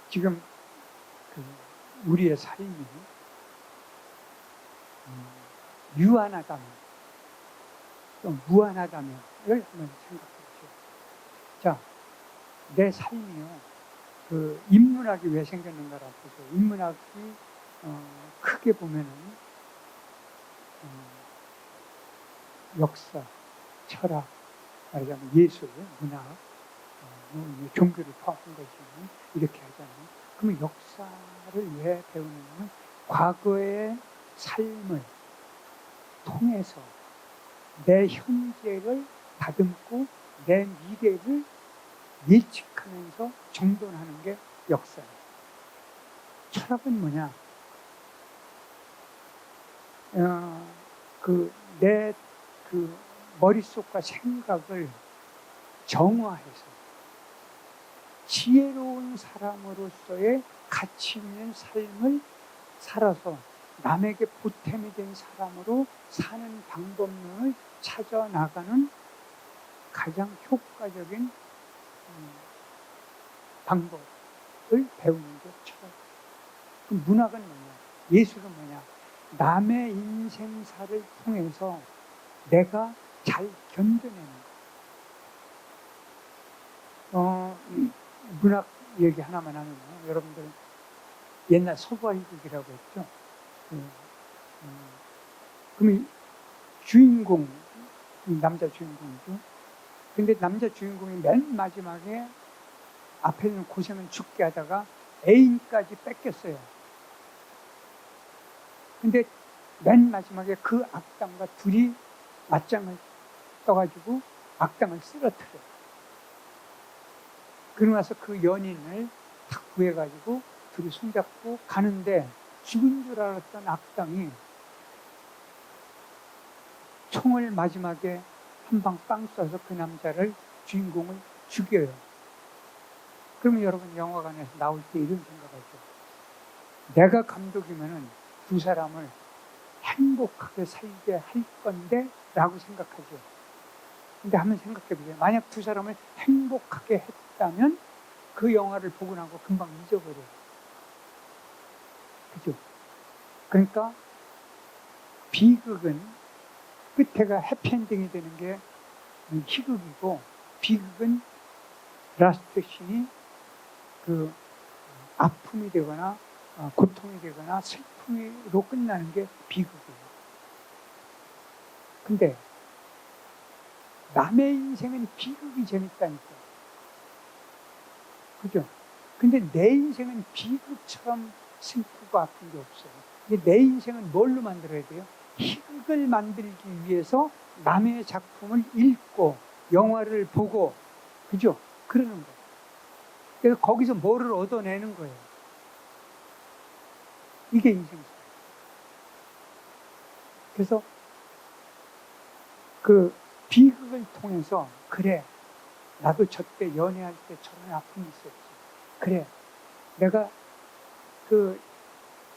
Speaker 2: 지금 우리의 삶이 유한하다면, 좀 무한하다면 이걸 한번 생각해 보세요. 자, 내 삶이요, 인문학이 왜 생겼는가라고 보세요. 인문학이 크게 보면은 역사, 철학, 말하자면 예술, 문학, 종교를 포함한 거지, 이렇게 하잖아요. 그러면 역사를 왜 배우냐면 과거의 삶을 통해서 내 현재를 다듬고 내 미래를 예측하면서 정돈하는 게 역사예요. 철학은 뭐냐? 내 머릿속과 생각을 정화해서 지혜로운 사람으로서의 가치 있는 삶을 살아서 남에게 보탬이 된 사람으로 사는 방법론을 찾아 나가는 가장 효과적인 방법을 배우는 게 철학. 그럼 문학은 뭐냐? 예술은 뭐냐? 남의 인생사를 통해서 내가 잘 견뎌내는 거. 문학 얘기 하나만 하면요, 여러분들 옛날 소발극이라고 했죠. 그럼 주인공, 남자 주인공이죠. 근데 남자 주인공이 맨 마지막에 앞에는 고생을 죽게 하다가 애인까지 뺏겼어요. 근데 맨 마지막에 그 악당과 둘이 맞짱을 떠가지고 악당을 쓰러뜨려요. 그러고 나서 그 연인을 탁 구해가지고 둘이 손잡고 가는데, 죽은 줄 알았던 악당이 총을 마지막에 한 방 빵 쏴서 그 남자를, 주인공을 죽여요. 그러면 여러분, 영화관에서 나올 때 이런 생각하죠. 내가 감독이면은 두 사람을 행복하게 살게 할 건데 라고 생각하죠. 근데 한번 생각해 보세요. 만약 두 사람을 행복하게 했다면 그 영화를 보고 나고 금방 잊어버려요. 그죠? 그러니까 비극은 끝에가 해피엔딩이 되는 게 희극이고, 비극은 라스트 씬이 아픔이 되거나 고통이 되거나 슬픔으로 끝나는 게 비극이에요. 근데 남의 인생은 비극이 재밌다니까. 그죠? 근데 내 인생은 비극처럼 슬프고 아픈 게 없어요. 근데 내 인생은 뭘로 만들어야 돼요? 희극을 만들기 위해서 남의 작품을 읽고 영화를 보고, 그죠? 그러는 거예요. 그래서 거기서 뭐를 얻어내는 거예요. 이게 인생이에요. 그래서 비극을 통해서, 그래, 나도 저때 연애할 때 저런 아픔이 있었지. 그래, 내가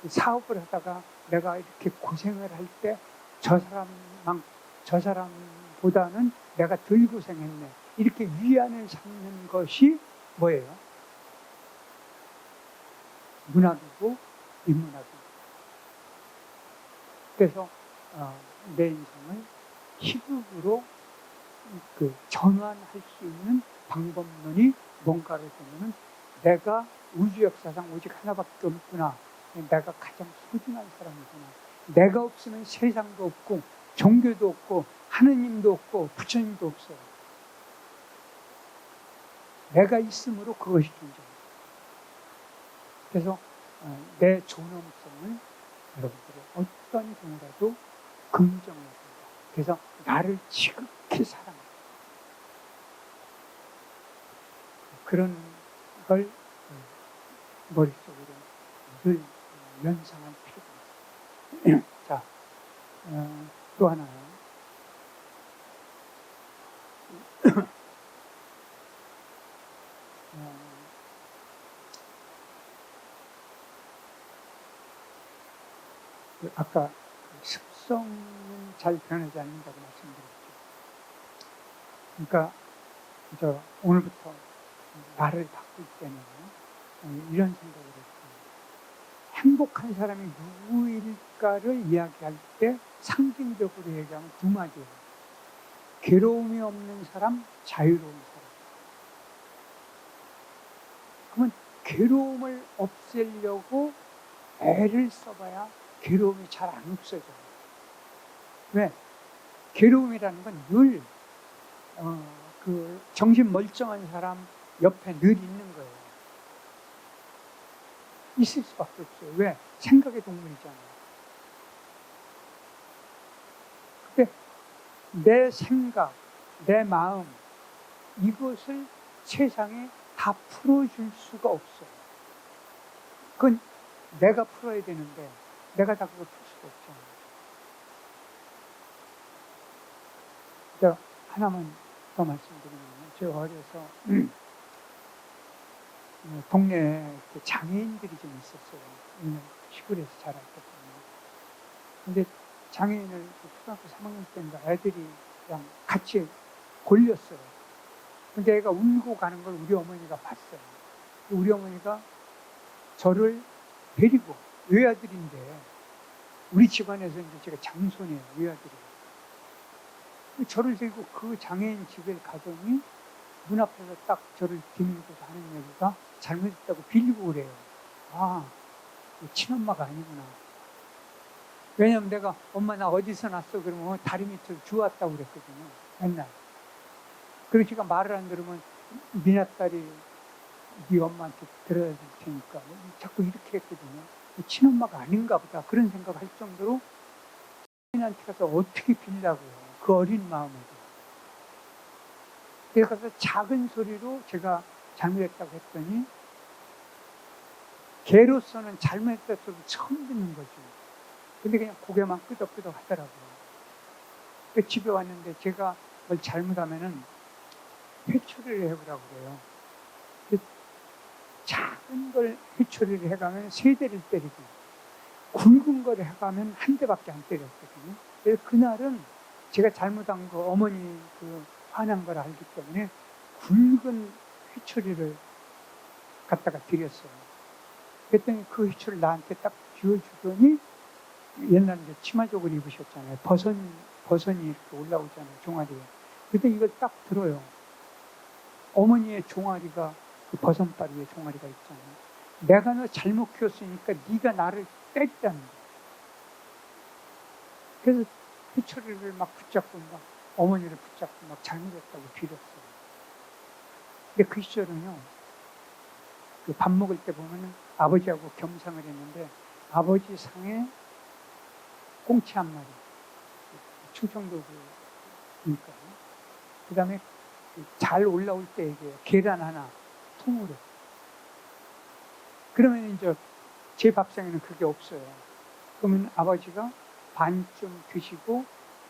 Speaker 2: 사업을 하다가 내가 이렇게 고생을 할 때 저 사람보다는 내가 덜 고생했네. 이렇게 위안을 삼는 것이 뭐예요? 문학이고 인문학이고. 그래서 내 인생을 희극으로 전환할 수 있는 방법론이 뭔가를 보면은 내가 우주 역사상 오직 하나밖에 없구나. 내가 가장 소중한 사람이구나. 내가 없으면 세상도 없고 종교도 없고 하느님도 없고 부처님도 없어요. 내가 있으므로 그것이 존재합니다. 그래서 내 존엄성을 여러분들이 어떤 경우라도 긍정해야 된다. 그래서 나를 지극히 사랑한다. 그런 걸 머릿속으로 늘 연상할 필요가 있습니다. 자, 또 하나. 아까 습성은 잘 변하지 않는다고 말씀드렸죠. 그러니까 오늘부터 나를 바꿀 때는 이런 생각을 했어요. 행복한 사람이 누구일까를 이야기할 때 상징적으로 얘기하면 두 마디예요. 괴로움이 없는 사람, 자유로운 사람. 그러면 괴로움을 없애려고 애를 써봐야 괴로움이 잘 안 없어져요. 왜? 괴로움이라는 건 늘 정신 멀쩡한 사람 옆에 늘 있는 거예요. 있을 수밖에 없어요. 왜? 생각의 동물이잖아요. 근데 내 생각, 내 마음, 이것을 세상에 다 풀어줄 수가 없어요. 그건 내가 풀어야 되는데 내가 다 그걸 풀 수가 없잖아요. 하나만 더 말씀드리면, 제가 어려서 동네에 장애인들이 좀 있었어요. 시골에서 자랐기 때문에. 근데 장애인을 초등학교 3학년 때인가 애들이 그냥 같이 골렸어요. 근데 애가 울고 가는 걸 우리 어머니가 봤어요. 우리 어머니가 저를 데리고, 외아들인데, 우리 집안에서 이제 제가 장손이에요, 외아들이. 저를 데리고 그 장애인 집에 가더니 문 앞에서 딱 저를 뒤밀고서 하는 얘기가 잘못했다고 빌리고 그래요. 아, 친엄마가 아니구나. 왜냐면 내가 엄마 나 어디서 났어? 그러면 다리 밑으로 주웠다고 그랬거든요. 맨날. 그리고 제가 말을 안 들으면 미나딸이 네 엄마한테 들어야 될 테니까 자꾸 이렇게 했거든요. 친엄마가 아닌가 보다 그런 생각할 정도로 신한테 가서 어떻게 빌라고요. 그 어린 마음에도. 그래서 가서 작은 소리로 제가 잘못했다고 했더니 걔로서는 잘못했다는 소리 처음 듣는 거죠. 근데 그냥 고개만 끄덕끄덕 하더라고요. 집에 왔는데 제가 뭘 잘못하면은 회초리를 해보라고 그래요. 작은 걸 회초리를 해가면 3대를 때리고 굵은 걸 해가면 1대밖에 안 때렸거든요. 그래서 그날은 제가 잘못한 거 어머니 화난 걸 알기 때문에 굵은 회초리를 갖다가 드렸어요. 그랬더니 그 회초리를 나한테 딱 쥐어주더니 옛날에 이제 치마족을 입으셨잖아요. 버선이 이렇게 올라오잖아요. 종아리에. 그때 이걸 딱 들어요. 어머니의 종아리가 그 버선발 위에 종아리가 있잖아요. 내가 너 잘못 키웠으니까 네가 나를 때리라는 거예요. 그래서 회초리를 막 붙잡고 막 어머니를 붙잡고 막 잘못했다고 빌었어요. 근데 그 시절은요, 그 밥 먹을 때 보면은 아버지하고 겸상을 했는데 아버지 상에 꽁치 한 마리, 충청도 그니까요. 그 다음에 잘 올라올 때 얘기해요. 계란 하나, 통으로. 그러면 이제 제 밥상에는 그게 없어요. 그러면 아버지가 반쯤 드시고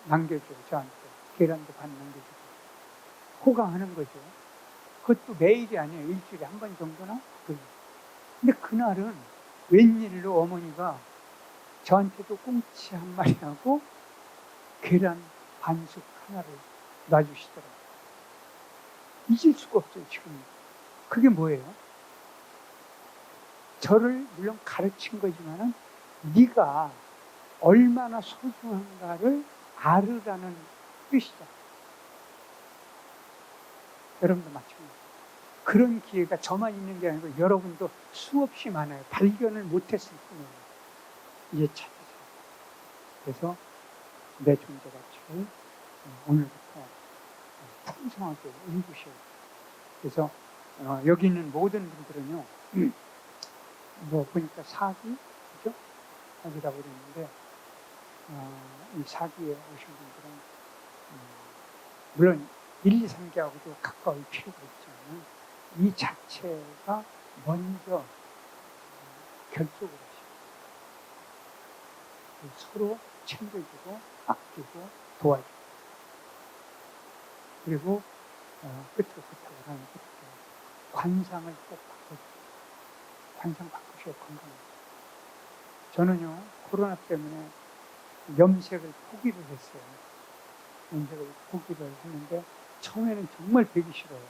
Speaker 2: 남겨줘요, 저한테. 계란도 반 남겨주고. 호강하는 거죠. 그것도 매일이 아니에요. 일주일에 한 번 정도나? 근데 그날은 웬일로 어머니가 저한테도 꽁치 한 마리하고 계란 반숙 하나를 놔주시더라고요. 잊을 수가 없어요, 지금. 그게 뭐예요? 저를 물론 가르친 거지만은 네가 얼마나 소중한가를 알으라는 뜻이다. 여러분도 마찬가지. 그런 기회가 저만 있는 게 아니고 여러분도 수없이 많아요. 발견을 못했을 뿐이에요. 이제 찾으세요. 그래서 내 존재 가치를 오늘부터 풍성하게 읽으셔야 돼요. 그래서 여기 있는 모든 분들은요, 뭐 보니까 사기, 그죠? 사기라고 그랬는데, 이 사기에 오신 분들은, 물론 1, 2, 3기하고도 가까울 필요가 있지만, 이 자체가 먼저 결속을 하시고, 서로 챙겨주고, 아끼고, 도와주고, 그리고 끝으로 부탁을 하는 것도 관상을 꼭 바꿔주세요. 관상 바꾸셔야 건강해요. 저는요, 코로나 때문에 염색을 포기를 했어요. 염색을 포기를 했는데, 처음에는 정말 배기 싫어요.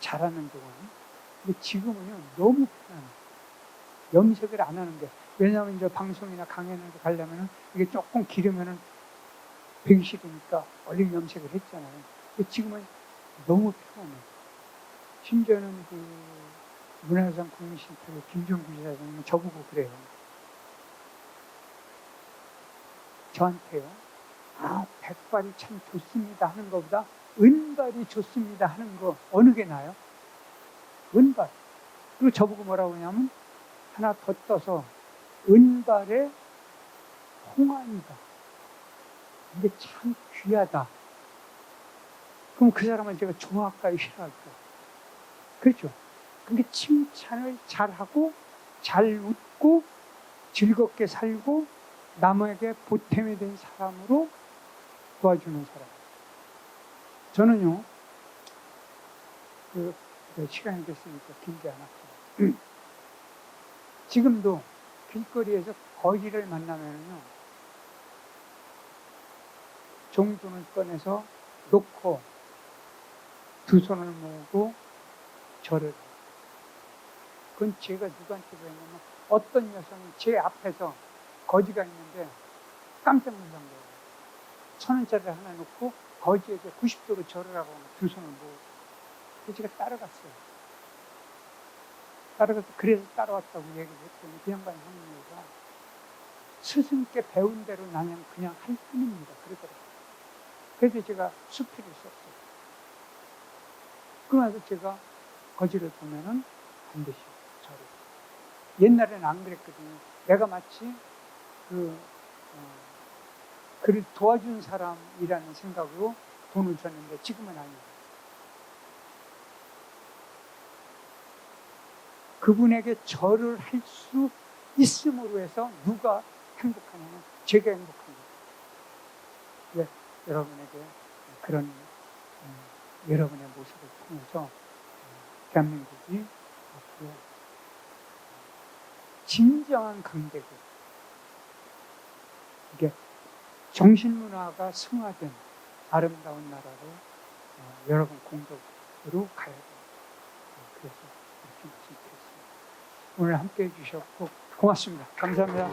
Speaker 2: 잘하는 동안. 근데 지금은요, 너무 편해요. 염색을 안 하는 게. 왜냐하면 이제 방송이나 강연을 가려면은 이게 조금 기르면은 배기 싫으니까 얼른 염색을 했잖아요. 근데 지금은 너무 편해요. 심지어는 문화유산 국민센터의 김종규 지사장님은 저보고 그래요. 저한테요. 백발이 참 좋습니다 하는 것보다 은발이 좋습니다 하는 거 어느 게 나아요? 은발. 그리고 저보고 뭐라고 하냐면 하나 더 떠서 은발의 홍안이다. 이게 참 귀하다. 그럼 그 사람은 제가 좋아할까요? 싫어할까요? 그렇죠. 근데 칭찬을 잘하고 잘 웃고 즐겁게 살고 남에게 보탬이 된 사람으로 도와주는 사람. 저는요, 시간이 됐으니까 길게 안 할게요. 지금도 길거리에서 거지를 만나면요, 종돈을 꺼내서 놓고 두 손을 모으고 절을 해요. 그건 제가 누구한테 그랬냐면 어떤 여성이 제 앞에서 거지가 있는데 깜짝 놀란 거예요. 1,000원짜리를 하나 놓고 거지에게 90도로 절을 하고 두 손을 모으고. 그래서 제가 따라갔어요. 그래서 따라왔다고 얘기를 했더니 그 양반이 하는 얘기가 스승께 배운 대로 나는 그냥 할 뿐입니다. 그러더라고요. 그래서 제가 수필을 썼어요. 그러면서 제가 거지를 보면은 반드시 절을. 옛날에는 안 그랬거든요. 내가 마치 그를 도와준 사람이라는 생각으로 돈을 줬는데 지금은 아니에요. 그분에게 절을 할 수 있음으로 해서 누가 행복하냐면 제가 행복한 거예요. 네, 여러분에게 그런 여러분의 모습을 통해서 대한민국이 앞으로 진정한 강대국, 이게 정신문화가 승화된 아름다운 나라로 여러분 공덕으로 가야 됩니다. 그래서 이렇게 말씀드렸습니다. 오늘 함께해 주셨고 고맙습니다. 감사합니다.